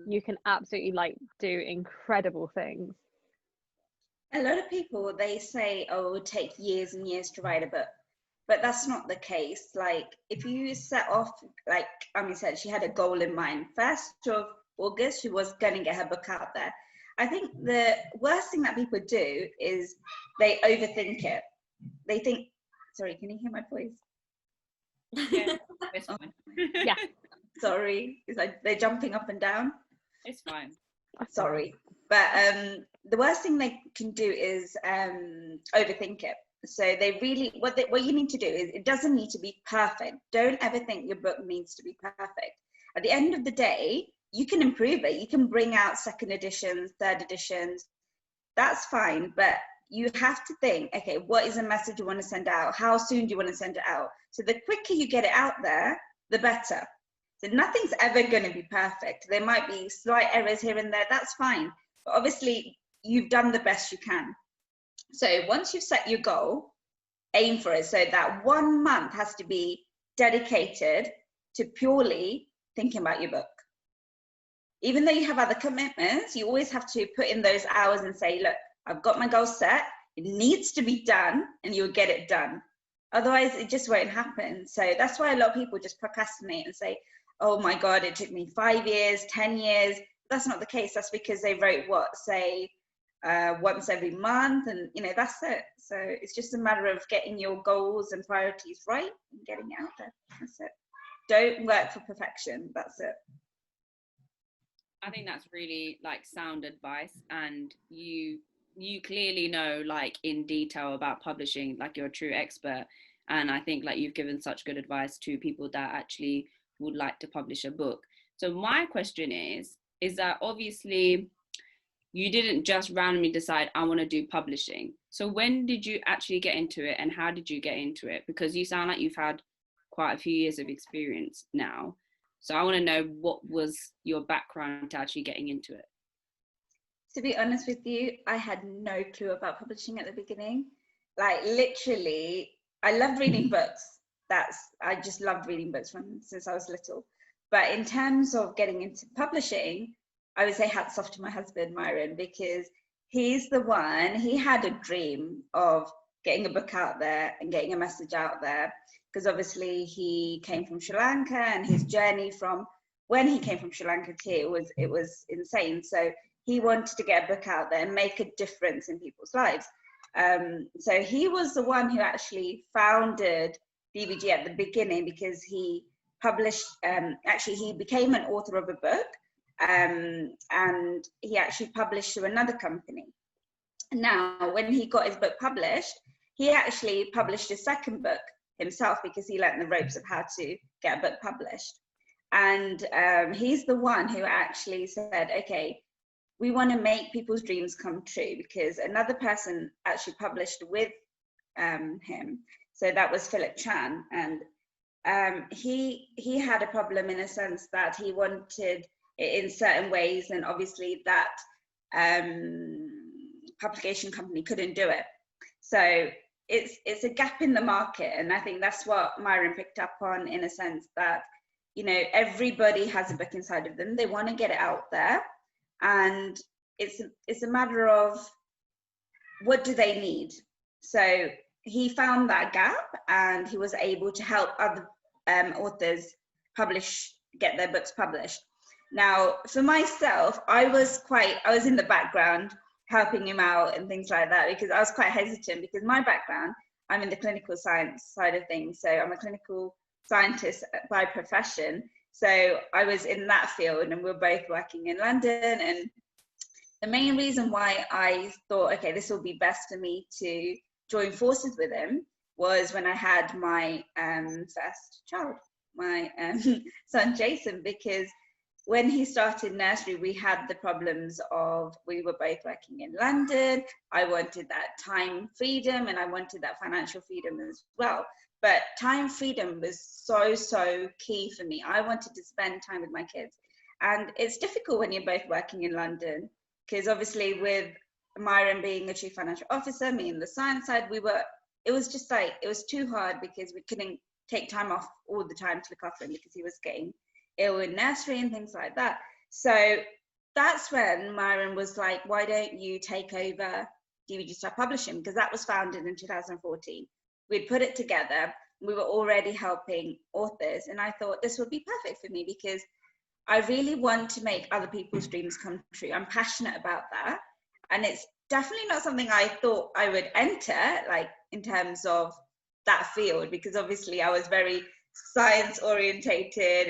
S2: you can absolutely like do incredible things.
S4: A lot of people, they say, oh, it would take years and years to write a book, but that's not the case. Like, if you set off, like Ami said, she had a goal in mind. 1st of August, she was going to get her book out there. I think the worst thing that people do is they overthink it. They think, sorry, can you hear my voice?
S1: Yeah, it's fine.
S2: Yeah.
S4: Sorry, it's like they're jumping up and down.
S1: It's fine.
S4: Sorry. But the worst thing they can do is overthink it. So they really, what you need to do is, it doesn't need to be perfect. Don't ever think your book needs to be perfect. At the end of the day, you can improve it. You can bring out 2nd editions, 3rd editions. That's fine. But you have to think, okay, what is a message you want to send out? How soon do you want to send it out? So the quicker you get it out there, the better. So nothing's ever going to be perfect. There might be slight errors here and there. That's fine. But obviously, you've done the best you can. So once you've set your goal, aim for it. So that 1 month has to be dedicated to purely thinking about your book. Even though you have other commitments, you always have to put in those hours and say, look, I've got my goal set. It needs to be done, and you'll get it done. Otherwise, it just won't happen. So that's why a lot of people just procrastinate and say, oh my God, it took me 5 years, 10 years. That's not the case. That's because they wrote once every month, and that's it. So it's just a matter of getting your goals and priorities right and getting it out there. That's it. Don't work for perfection. That's it.
S1: I think that's really like sound advice, and you clearly know like in detail about publishing, like you're a true expert. And I think like you've given such good advice to people that actually would like to publish a book. So my question is that obviously you didn't just randomly decide I want to do publishing. So when did you actually get into it, and how did you get into it? Because you sound like you've had quite a few years of experience now. So I want to know, what was your background to actually getting into it?
S4: To be honest with you, I had no clue about publishing at the beginning. Like literally, I loved reading books. I just loved reading books since I was little. But in terms of getting into publishing, I would say hats off to my husband, Myron, because he's the one, he had a dream of getting a book out there and getting a message out there. Because obviously he came from Sri Lanka, and his journey from when he came from Sri Lanka to here it was insane. So he wanted to get a book out there and make a difference in people's lives. So he was the one who actually founded DVG at the beginning, because he published, actually he became an author of a book, and he actually published to another company. Now, when he got his book published, he actually published his second book himself, because he learned the ropes of how to get a book published. And he's the one who actually said, okay, we want to make people's dreams come true, because another person actually published with him. So that was Philip Chan. And he had a problem in a sense that he wanted it in certain ways, and obviously that publication company couldn't do it. So it's a gap in the market, and I think that's what Myron picked up on, in a sense that everybody has a book inside of them. They want to get it out there, and it's a matter of what do they need. So he found that gap, and he was able to help other authors get their books published. Now, for myself, I was in the background helping him out and things like that, because I was quite hesitant, because my background, I'm in the clinical science side of things. So I'm a clinical scientist by profession. So I was in that field, and we're both working in London. And the main reason why I thought, okay, this will be best for me to join forces with him, was when I had my first child, my son Jason, because when he started nursery, we had the problems of, we were both working in London. I wanted that time freedom, and I wanted that financial freedom as well. But time freedom was so key for me. I wanted to spend time with my kids. And it's difficult when you're both working in London, because obviously with Myron being a chief financial officer, me in the science side, it was too hard, because we couldn't take time off all the time to look after him, because he was getting ill in nursery and things like that. So that's when Myron was like, why don't you take over DVG Star Publishing? Because that was founded in 2014. We'd put it together. We were already helping authors. And I thought this would be perfect for me, because I really want to make other people's dreams come true. I'm passionate about that. And it's definitely not something I thought I would enter, like in terms of that field, because obviously I was very science orientated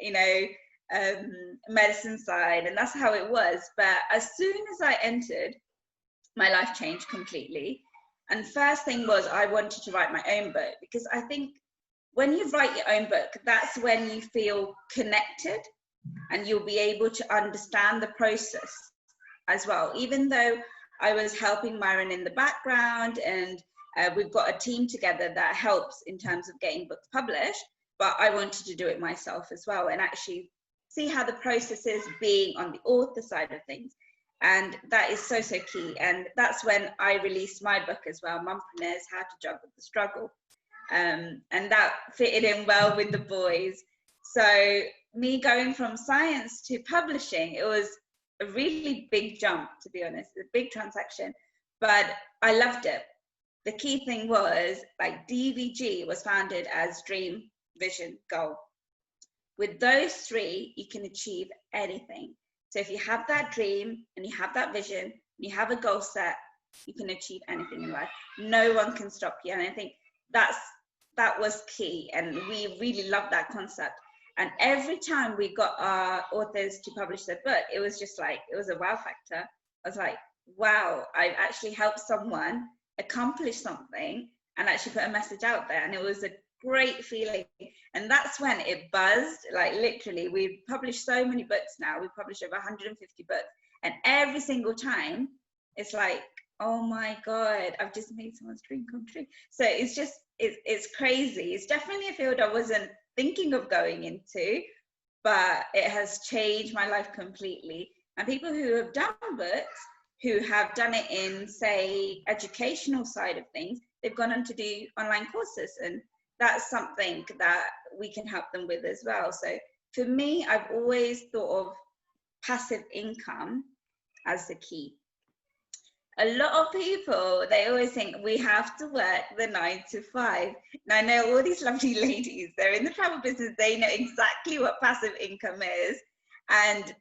S4: and medicine side, and that's how it was. But as soon as I entered, my life changed completely. And first thing was, I wanted to write my own book, because I think when you write your own book, that's when you feel connected, and you'll be able to understand the process as well. Even though I was helping Myron in the background, and we've got a team together that helps in terms of getting books published, but I wanted to do it myself as well, and actually see how the process is being on the author side of things. And that is so key. And that's when I released my book as well, Mumpreneurs, How to Juggle the Struggle. And that fitted in well with the boys. So me going from science to publishing, it was a really big jump, to be honest, a big transaction, but I loved it. the key thing was like DVG was founded as dream, vision, goal. With those three, you can achieve anything. So if you have that dream and you have that vision, and you have a goal set, you can achieve anything in life. No one can stop you. And I think that was key. And we really loved that concept. And every time we got our authors to publish their book, it was just like, it was a wow factor. I was like, wow, I've actually helped someone accomplish something and actually put a message out there. And it was a great feeling. And that's when it buzzed. Like literally, we've published so many books now. We've published over 150 books. And every single time, it's like, oh my God, I've just made someone's dream come true. So it's just, it's crazy. It's definitely a field I wasn't thinking of going into, but it has changed my life completely. And people who have done books, who have done it in, say, educational side of things, they've gone on to do online courses. And that's something that we can help them with as well. So for me, I've always thought of passive income as the key. A lot of people, they always think we have to work the 9 to 5. Now I know all these lovely ladies, they're in the travel business, they know exactly what passive income is. And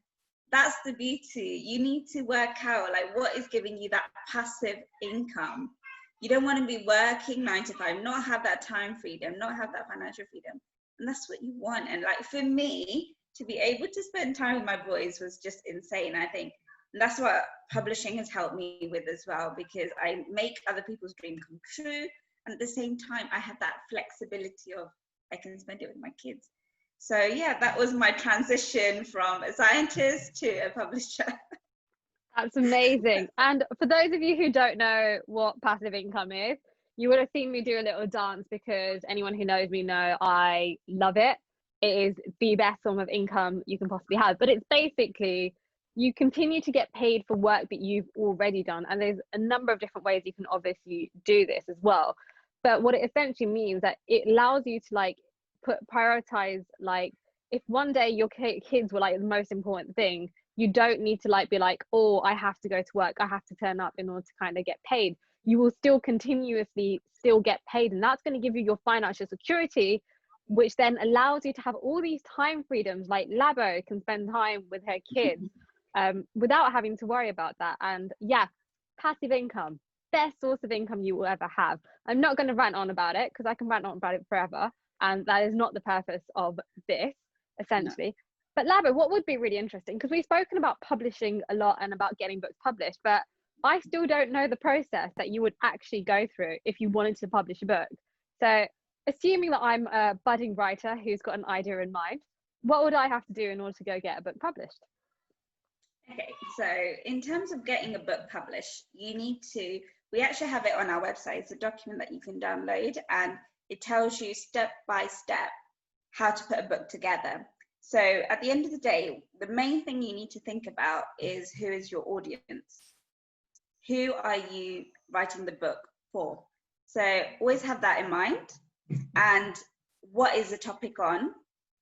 S4: that's the beauty. You need to work out like what is giving you that passive income. You don't want to be working 9 to 5, not have that time freedom, not have that financial freedom. And that's what you want. And like for me, to be able to spend time with my boys was just insane, I think. And that's what publishing has helped me with as well, because I make other people's dreams come true. And at the same time, I have that flexibility of I can spend it with my kids. So yeah, that was my transition from a scientist to a publisher.
S2: That's amazing. And for those of you who don't know what passive income is, you would have seen me do a little dance, because anyone who knows me know I love it. It is the best form of income you can possibly have. But it's basically, you continue to get paid for work that you've already done. And there's a number of different ways you can obviously do this as well. But what it essentially means that it allows you to like prioritize, like if one day your kids were like the most important thing, you don't need to like be like, oh, I have to go to work, I have to turn up in order to kind of get paid. You will still continuously still get paid, and that's going to give you your financial security, which then allows you to have all these time freedoms. Like Labo can spend time with her kids without having to worry about that. And yeah, passive income, best source of income you will ever have. I'm not going to rant on about it, because I can rant on about it forever, and that is not the purpose of this, essentially. No. But Labo, what would be really interesting, because we've spoken about publishing a lot and about getting books published, but I still don't know the process that you would actually go through if you wanted to publish a book. So assuming that I'm a budding writer who's got an idea in mind, what would I have to do in order to go get a book published?
S4: Okay, so in terms of getting a book published, you need to, we actually have it on our website. It's a document that you can download, and it tells you step by step how to put a book together. So at the end of the day, the main thing you need to think about is, who is your audience? Who are you writing the book for? So always have that in mind. And what is the topic on?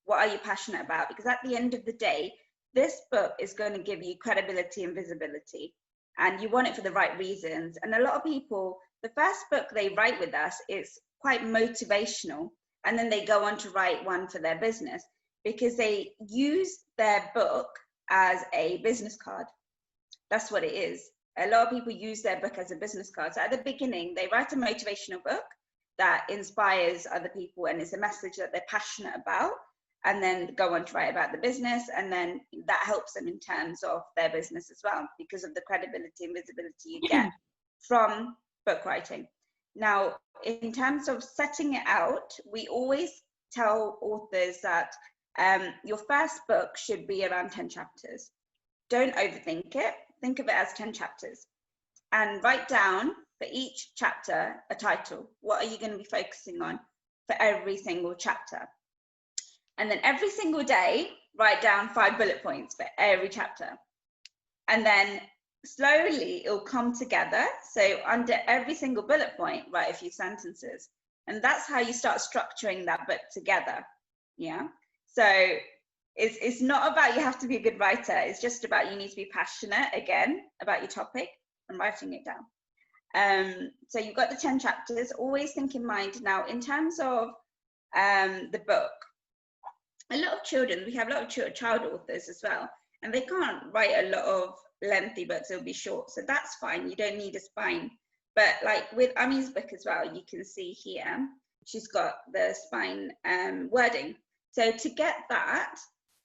S4: What are you passionate about? Because at the end of the day, this book is going to give you credibility and visibility, and you want it for the right reasons. And a lot of people, the first book they write with us is quite motivational, and then they go on to write one for their business, because they use their book as a business card. That's what it is. A lot of people use their book as a business card. So at the beginning, they write a motivational book that inspires other people, and it's a message that they're passionate about, and then go on to write about the business. And then that helps them in terms of their business as well, because of the credibility and visibility you get from book writing. Now, in terms of setting it out, we always tell authors that your first book should be around 10 chapters. Don't overthink it. Think of it as 10 chapters, and write down for each chapter a title. What are you going to be focusing on for every single chapter? And then every single day, write down 5 bullet points for every chapter. And then slowly it'll come together. So under every single bullet point, write a few sentences. And that's how you start structuring that book together. Yeah. So it's not about you have to be a good writer. It's just about you need to be passionate, again, about your topic and writing it down. So you've got the 10 chapters. Always think in mind now, in terms of the book, a lot of children, we have a lot of child authors as well, and they can't write a lot of lengthy books. It'll be short, so that's fine. You don't need a spine. But like with Ami's book as well, you can see here, she's got the spine wording. So to get that,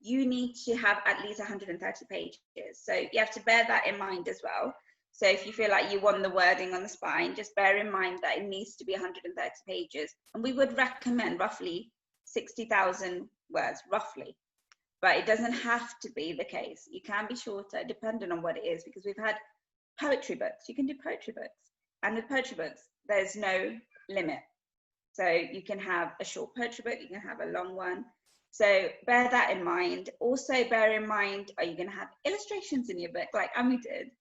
S4: you need to have at least 130 pages. So you have to bear that in mind as well. So if you feel like you want the wording on the spine, just bear in mind that it needs to be 130 pages. And we would recommend roughly 60,000 words, roughly. But it doesn't have to be the case. You can be shorter, depending on what it is, because we've had poetry books. You can do poetry books. And with poetry books, there's no limit. So you can have a short poetry book, you can have a long one. So bear that in mind. Also bear in mind, are you going to have illustrations in your book like Ami did?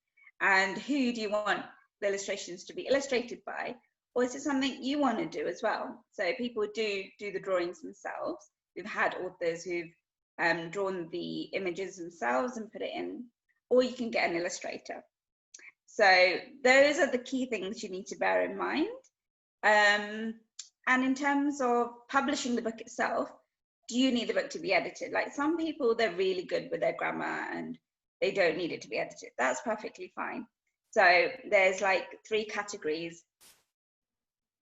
S4: And who do you want the illustrations to be illustrated by? Or is it something you want to do as well? So people do the drawings themselves. We've had authors who've drawn the images themselves and put it in, or you can get an illustrator. So those are the key things you need to bear in mind. And in terms of publishing the book itself, do you need the book to be edited? Like some people, they're really good with their grammar and they don't need it to be edited. That's perfectly fine. So there's like 3 categories.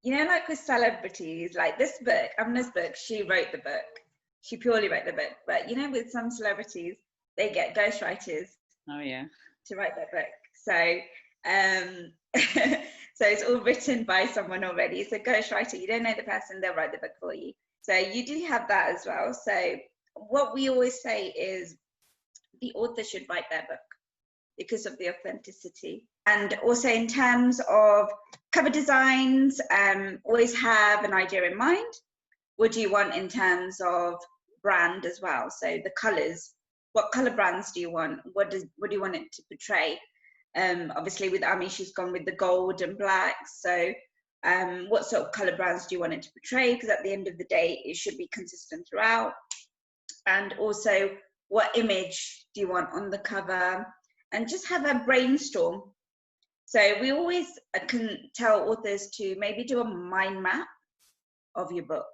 S4: You know, like with celebrities, like this book, Amirna's book, she wrote the book. She purely wrote the book. But you know, with some celebrities, they get ghostwriters.
S1: Oh yeah.
S4: To write their book. So so it's all written by someone already. It's a ghostwriter. You don't know the person, they'll write the book for you. So you do have that as well. So what we always say is the author should write their book because of the authenticity. And also in terms of cover designs, always have an idea in mind. What do you want in terms of brand as well? So the colors, what color brands do you want? What do you want it to portray? Obviously with Ami, she's gone with the gold and black. So what sort of color brands do you want it to portray? Because at the end of the day, it should be consistent throughout. And also, what image do you want on the cover? And just have a brainstorm. So we always can tell authors to maybe do a mind map of your book.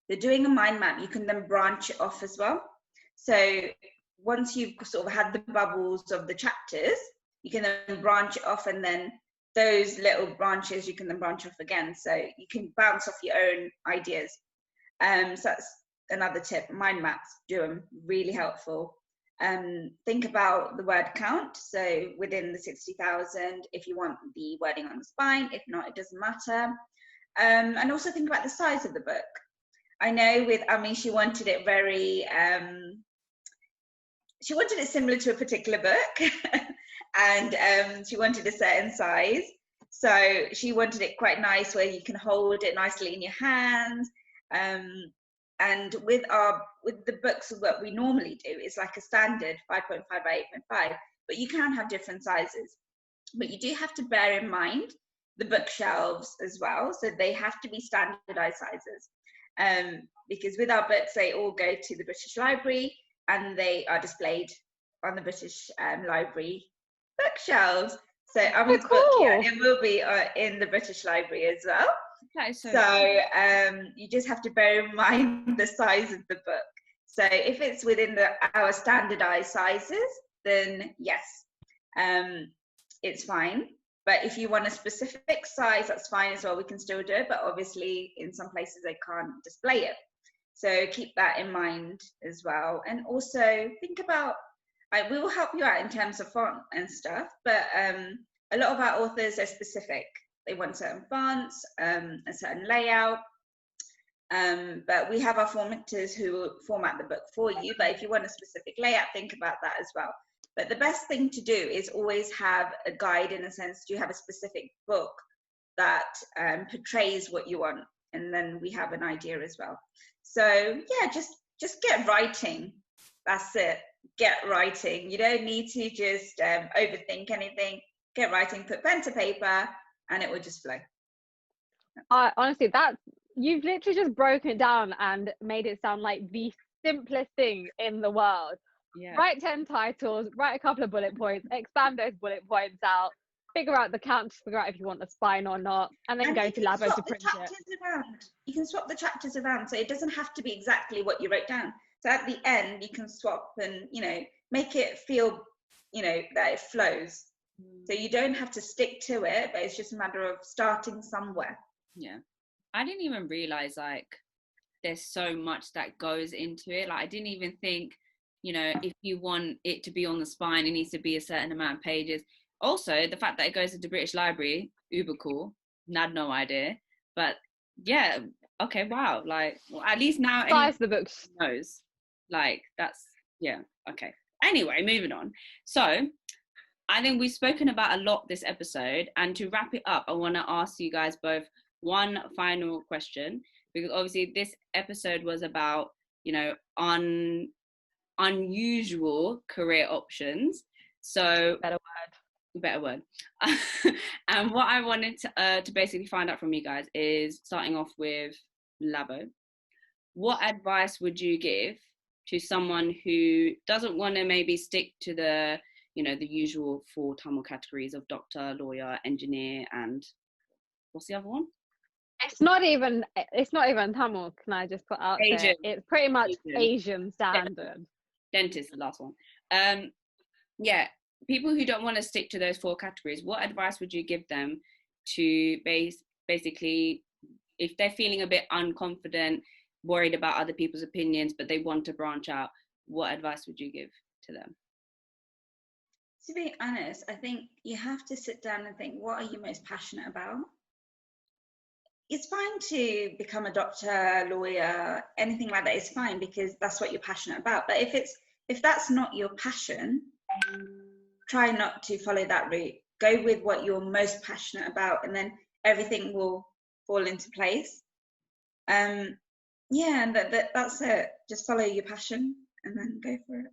S4: They're doing a mind map, you can then branch it off as well. So once you've sort of had the bubbles of the chapters, you can then branch it off, and then those little branches you can then branch off again. So you can bounce off your own ideas. So that's another tip. Mind maps, do them, really helpful. Think about the word count. So within the 60,000, if you want the wording on the spine, if not, it doesn't matter. And also think about the size of the book. I know with Ami, she wanted it very, she wanted it similar to a particular book. And she wanted a certain size. So she wanted it quite nice where you can hold it nicely in your hands. And with the books, what we normally do is like a standard 5.5 by 8.5, but you can have different sizes. But you do have to bear in mind the bookshelves as well. So they have to be standardized sizes. Because with our books, they all go to the British Library and they are displayed on the British Library bookshelves. So Ami's book, yeah, it will be in the British Library as well.
S1: That is so
S4: cool. You just have to bear in mind the size of the book. So if it's within our standardized sizes, then yes, it's fine. But if you want a specific size, that's fine as well. We can still do it, but obviously in some places they can't display it. So keep that in mind as well. And also think about, we will help you out in terms of font and stuff, but a lot of our authors are specific. They want certain fonts, a certain layout, but we have our formatters who will format the book for you. But if you want a specific layout, think about that as well. But the best thing to do is always have a guide, in a sense. Do you have a specific book that portrays what you want? And then we have an idea as well. So yeah, just get writing. That's it. Get writing. You don't need to just overthink anything. Get writing, put pen to paper, and it will just flow.
S2: Honestly, you've literally just broken it down and made it sound like the simplest thing in the world. Yeah. Write 10 titles, write a couple of bullet points, expand those bullet points out, figure out the counts, figure out if you want a spine or not, and then
S4: And
S2: go
S4: you
S2: to
S4: can
S2: Labo to
S4: swap the
S2: print it.
S4: chapters around. You can swap the chapters around, so it doesn't have to be exactly what you wrote down. So at the end, you can swap and, you know, make it feel, you know, that it flows. So you don't have to stick to it, but it's just a matter of starting somewhere.
S1: Yeah. I didn't even realize like there's so much that goes into it. Like I didn't even think, you know, if you want it to be on the spine, it needs to be a certain amount of pages. Also, the fact that it goes to the British Library, uber cool. Had no idea. But yeah, okay, wow. Like, well, at least now
S2: Size the books.
S1: knows. Like, that's, yeah, okay. Anyway, moving on. So, I think we've spoken about a lot this episode. And to wrap it up, I want to ask you guys both one final question. Because obviously this episode was about, you know, unusual career options. So better word. And what I wanted to basically find out from you guys is, starting off with Labo, what advice would you give to someone who doesn't want to maybe stick to the, you know, the usual 4 Tamil categories of doctor, lawyer, engineer, and what's the other one?
S2: It's not even Tamil, can I just put out
S1: Asian.
S2: there? It's pretty much Asian standard.
S1: Dentist, the last one. Yeah, people who don't want to stick to those 4 categories, what advice would you give them to basically, if they're feeling a bit unconfident, worried about other people's opinions, but they want to branch out, what advice would you give to them?
S4: To be honest, I think you have to sit down and think, what are you most passionate about? It's fine to become a doctor, lawyer, anything like that is fine, because that's what you're passionate about. But if that's not your passion, try not to follow that route. Go with what you're most passionate about, and then everything will fall into place. Yeah, and that's it. Just follow your passion and then go for it.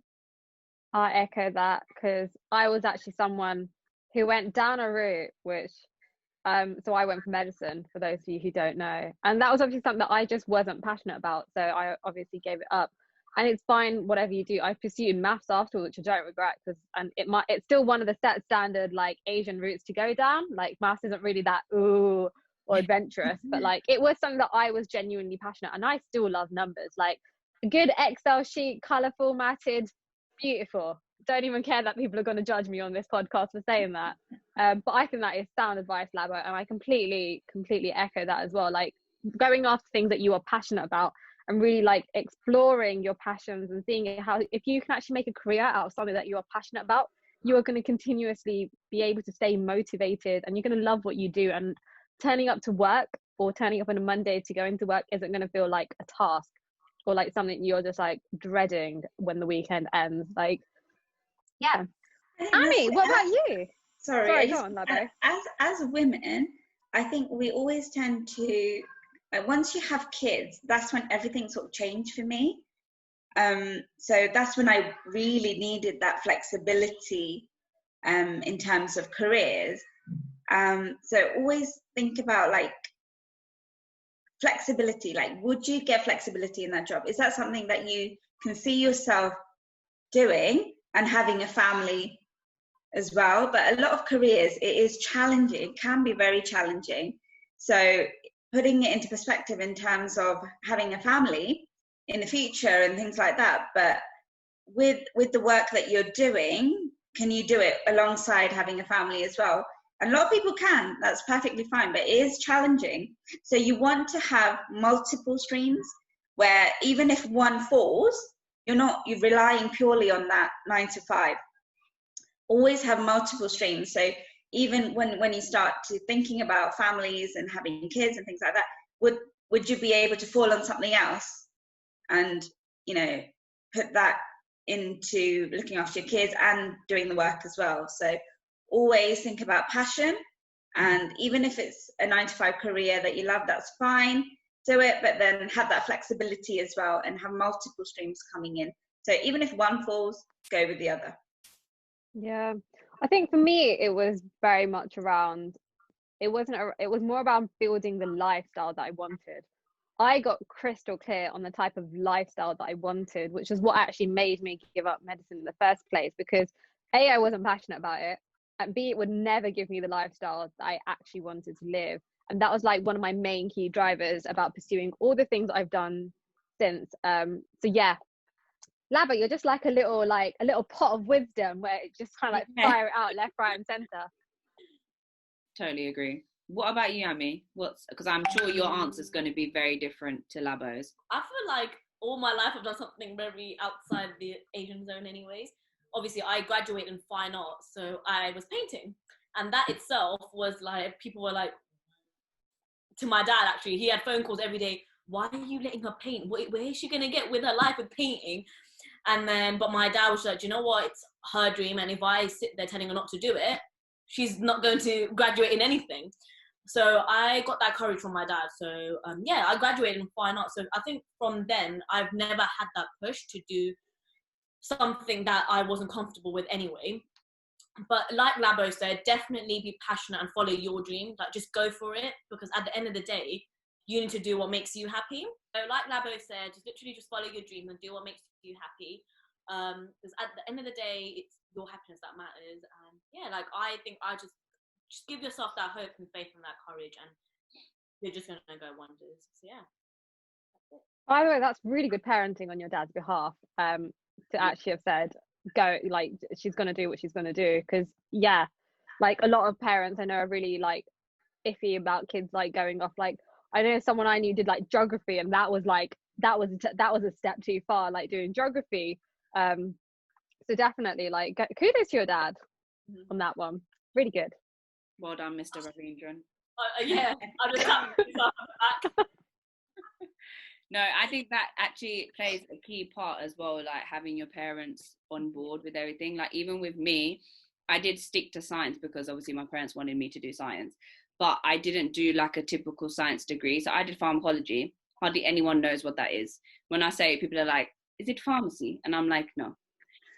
S2: I echo that, because I was actually someone who went down a route which so I went for medicine, for those of you who don't know, and that was obviously something that I just wasn't passionate about, so I obviously gave it up. And it's fine, whatever you do. I pursued maths afterwards, which I don't regret, because it's still one of the set standard like Asian routes to go down. Like maths isn't really that or adventurous, but like it was something that I was genuinely passionate, and I still love numbers. Like a good Excel sheet, color formatted, beautiful. Don't even care that people are going to judge me on this podcast for saying that. But I think that is sound advice, Labo, and I completely echo that as well. Like going after things that you are passionate about, and really like exploring your passions and seeing how, if you can actually make a career out of something that you are passionate about, you are going to continuously be able to stay motivated, and you're going to love what you do. And turning up to work, or turning up on a Monday to go into work, isn't going to feel like a task or like something you're just like dreading when the weekend ends. Like, yeah. Ami, what about you?
S4: Sorry,
S2: go on, Labo.
S4: As women, I think we always tend to, once you have kids, that's when everything sort of changed for me. So that's when I really needed that flexibility in terms of careers. So always think about like flexibility. Like, would you get flexibility in that job? Is that something that you can see yourself doing and having a family as well? But a lot of careers, it is challenging, it can be very challenging. So putting it into perspective in terms of having a family in the future and things like that. But with the work that you're doing, can you do it alongside having a family as well? And a lot of people can, that's perfectly fine, but it is challenging. So you want to have multiple streams where even if one falls, you're relying purely on that 9 to 5. Always have multiple streams. So even when you start to thinking about families and having kids and things like that, would you be able to fall on something else and, you know, put that into looking after your kids and doing the work as well? So always think about passion, and even if it's a 9 to 5 career that you love, that's fine, do it, but then have that flexibility as well and have multiple streams coming in. So even if one falls, go with the other.
S2: Yeah, I think for me it was very much around, it was more about building the lifestyle that I wanted. I got crystal clear on the type of lifestyle that I wanted, which is what actually made me give up medicine in the first place, because I wasn't passionate about it, and B, it would never give me the lifestyle that I actually wanted to live. And that was like one of my main key drivers about pursuing all the things I've done since. So yeah, Labo, you're just like a little pot of wisdom where it just kind of like fire it out left, right, and center.
S1: Totally agree. What about you, Amy? Because I'm sure your answer is going to be very different to Labo's.
S3: I feel like all my life I've done something very outside the Asian zone anyways. Obviously, I graduated in fine art, so I was painting. And that itself was like, people were like, to my dad actually, he had phone calls every day, why are you letting her paint? Where is she going to get with her life with painting? And then, but my dad was like, you know what, it's her dream, and if I sit there telling her not to do it, she's not going to graduate in anything. So I got that courage from my dad. So yeah, I graduated in fine art. So I think from then, I've never had that push to do something that I wasn't comfortable with anyway. But like Labo said, definitely be passionate and follow your dream. Like, just go for it, because at the end of the day, you need to do what makes you happy. So like Labo said, just literally just follow your dream and do what makes you happy. Because at the end of the day, it's your happiness that matters. And yeah, like, I think I just give yourself that hope and faith and that courage, and you're just going to go wonders. So yeah, that's it.
S2: By the way, that's really good parenting on your dad's behalf, to actually have said, go, like, she's going to do what she's going to do. Because yeah, like, a lot of parents I know are really like iffy about kids like going off. Like, I know someone I knew did like geography, and that was a step too far, like doing geography. So definitely, like, kudos to your dad on that one. Really good.
S1: Well done, Mr. Ravindran.
S3: Yeah, I just have back.
S1: No, I think that actually plays a key part as well, like having your parents on board with everything. Like, even with me, I did stick to science because obviously my parents wanted me to do science, but I didn't do like a typical science degree. So I did pharmacology. Hardly anyone knows what that is. When I say it, people are like, is it pharmacy? And I'm like, no,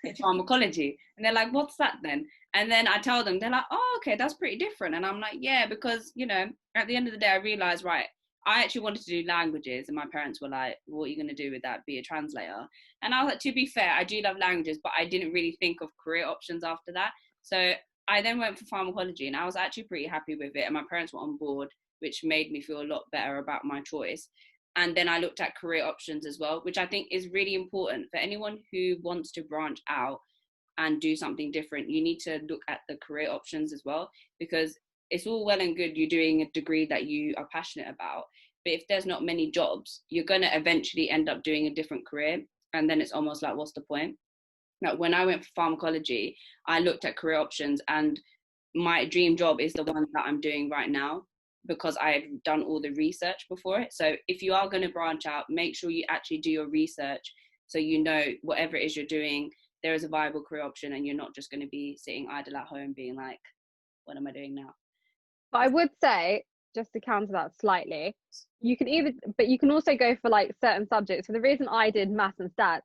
S1: it's pharmacology. And they're like, what's that then? And then I tell them, they're like, oh, okay, that's pretty different. And I'm like, yeah, because, you know, at the end of the day, I realized, right, I actually wanted to do languages, and my parents were like, what are you going to do with that? Be a translator? And I was like, to be fair, I do love languages, but I didn't really think of career options after that. So I then went for pharmacology, and I was actually pretty happy with it. And my parents were on board, which made me feel a lot better about my choice. And then I looked at career options as well, which I think is really important for anyone who wants to branch out and do something different. You need to look at the career options as well, because it's all well and good you doing a degree that you are passionate about, but if there's not many jobs, you're going to eventually end up doing a different career, and then it's almost like, what's the point? Now, when I went for pharmacology, I looked at career options, and my dream job is the one that I'm doing right now, because I had done all the research before it. So if you are going to branch out, make sure you actually do your research, so you know whatever it is you're doing, there is a viable career option, and you're not just going to be sitting idle at home being like, what am I doing now?
S2: But I would say, just to counter that slightly, you can also go for like certain subjects. So the reason I did maths and stats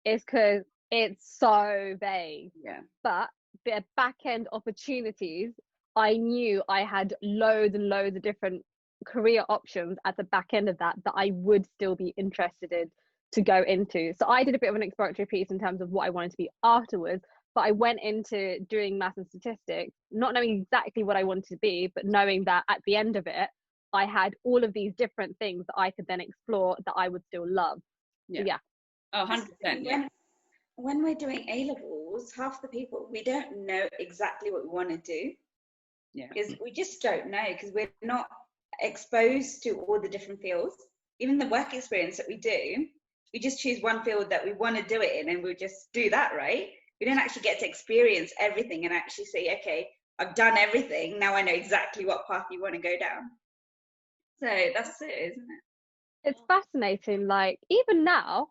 S2: is because it's so vague.
S1: Yeah.
S2: But the back end opportunities, I knew I had loads and loads of different career options at the back end of that I would still be interested in to go into. So I did a bit of an exploratory piece in terms of what I wanted to be afterwards. But I went into doing maths and statistics, not knowing exactly what I wanted to be, but knowing that at the end of it, I had all of these different things that I could then explore that I would still love.
S1: Yeah.
S2: So, yeah.
S1: Oh, 100%. Yeah.
S4: When we're doing A-levels, half the people, we don't know exactly what we want to do.
S1: Yeah.
S4: Because we just don't know, because we're not exposed to all the different fields. Even the work experience that we do, we just choose one field that we want to do it in, and we'll just do that, right? We don't actually get to experience everything and actually say, okay, I've done everything. Now I know exactly what path you want to go down. So that's it, isn't it?
S2: It's fascinating. Like, even now,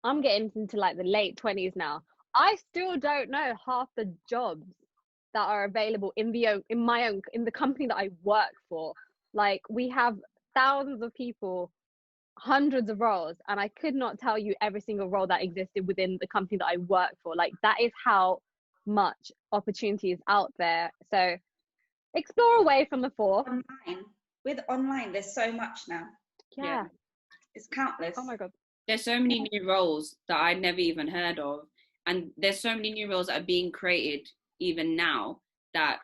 S2: I'm getting into like the late 20s now. I still don't know half the jobs that are available in the company that I work for. Like, we have thousands of people, hundreds of roles, and I could not tell you every single role that existed within the company that I work for. Like, that is how much opportunity is out there. So explore away from the four.
S4: With online, there's so much now.
S2: Yeah.
S4: It's countless.
S2: Oh my god.
S1: There's so many new roles that I'd never even heard of, and there's so many new roles that are being created even now that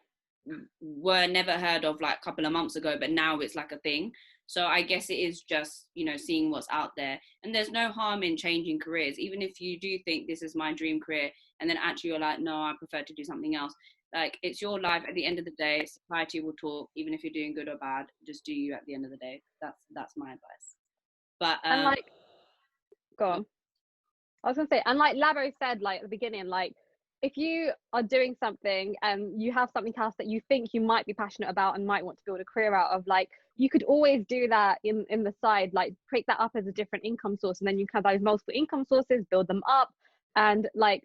S1: were never heard of like a couple of months ago, but now it's like a thing. So I guess it is just, you know, seeing what's out there. And there's no harm in changing careers. Even if you do think this is my dream career, and then actually you're like, no, I prefer to do something else. Like, it's your life. At the end of the day, society will talk. Even if you're doing good or bad, just do you at the end of the day. That's my advice. But
S2: and like, go on. I was gonna say, and like Labo said, like at the beginning, like if you are doing something and you have something else that you think you might be passionate about and might want to build a career out of, like you could always do that in the side, like pick that up as a different income source, and then you can have those multiple income sources, build them up, and like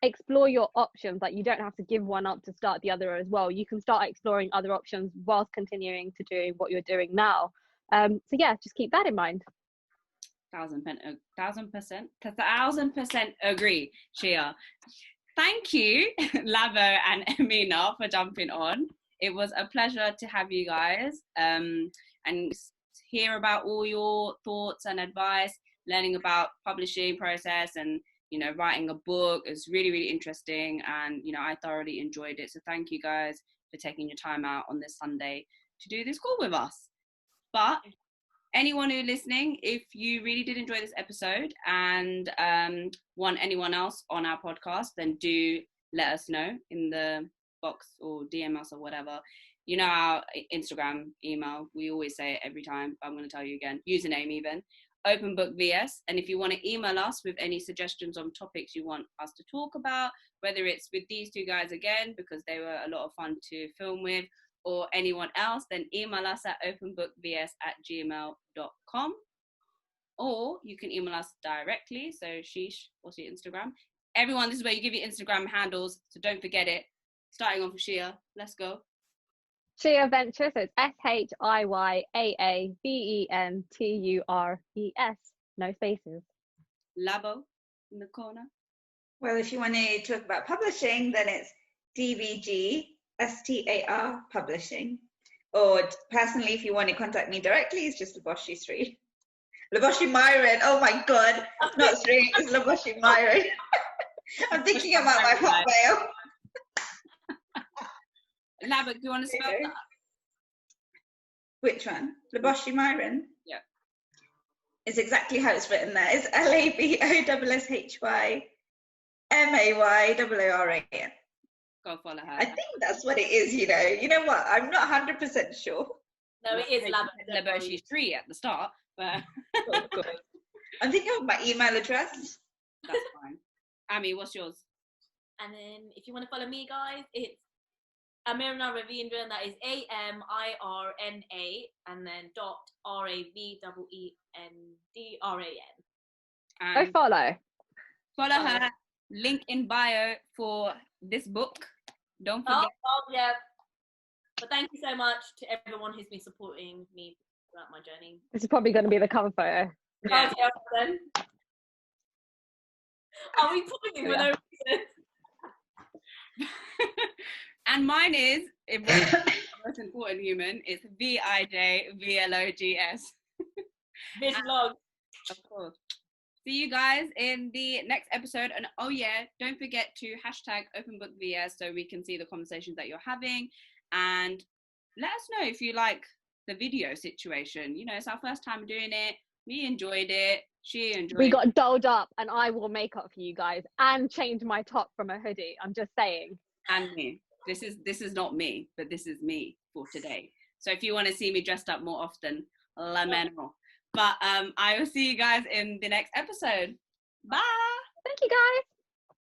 S2: explore your options. Like you don't have to give one up to start the other as well. You can start exploring other options whilst continuing to do what you're doing now. So yeah, just keep that in mind.
S1: 1000% agree, Shia. Thank you, Labo and Amirna, for jumping on. It was a pleasure to have you guys and hear about all your thoughts and advice, learning about publishing process and, you know, writing a book. It's really, really interesting, and, you know, I thoroughly enjoyed it. So thank you guys for taking your time out on this Sunday to do this call with us. But anyone who's listening, if you really did enjoy this episode and want anyone else on our podcast, then do let us know in the box or DM us or whatever. You know, our Instagram, email, we always say it every time, but I'm going to tell you again, username even, openbookvs. And if you want to email us with any suggestions on topics you want us to talk about, whether it's with these two guys again, because they were a lot of fun to film with, or anyone else, then email us at openbookvs@gmail.com, or you can email us directly. So Sheesh, what's your Instagram? Everyone, this is where you give your Instagram handles, so don't forget it. Starting off with Shia, let's go.
S2: Shia Ventures, so it's SHIYAAVENTURES, no spaces.
S1: Labo in the corner.
S4: Well, if you want to talk about publishing, then it's DVG STAR Publishing. Or personally, if you want to contact me directly, it's just Laboshi Sri. Laboshi Myron. Oh my God, not Sri, it's Laboshi Myron. I'm thinking about my hotmail.
S1: Labo, do you want to spell that?
S4: Which one? Laboshi Myron?
S1: Yeah.
S4: It's exactly how it's written there. It's LABOSSHYMAYOORAN.
S1: Go follow her.
S4: I think that's what it is, you know. You know what? I'm not 100% sure.
S3: No, it is
S1: Laboshi 3 at the start, but
S4: Oh, God. I'm thinking of my email address.
S1: that's fine. Ami, what's yours?
S3: And then if you want to follow me, guys, it's Amirna Ravindra, and that is AMIRNA and then .RAVEENDRAN.
S2: Go follow.
S1: Follow her. Link in bio for this book. Don't forget.
S3: Oh, yeah. But thank you so much to everyone who's been supporting me throughout my journey.
S2: This is probably going to be the cover photo.
S1: Yeah.
S3: Okay, then. Are we talking for no reason?
S1: And mine is, if we're the most important human, it's VIJVLOGS.
S3: This vlog.
S1: Of course. See you guys in the next episode. And oh yeah, don't forget to hashtag openbookvs so we can see the conversations that you're having. And let us know if you like the video situation. You know, it's our first time doing it. We enjoyed it. She enjoyed it.
S2: We got dolled up, and I will make up for you guys and change my top from a hoodie. I'm just saying.
S1: And me. This is not me, but this is me for today. So if you want to see me dressed up more often, let me know. But I will see you guys in the next episode. Bye.
S2: Thank you, guys.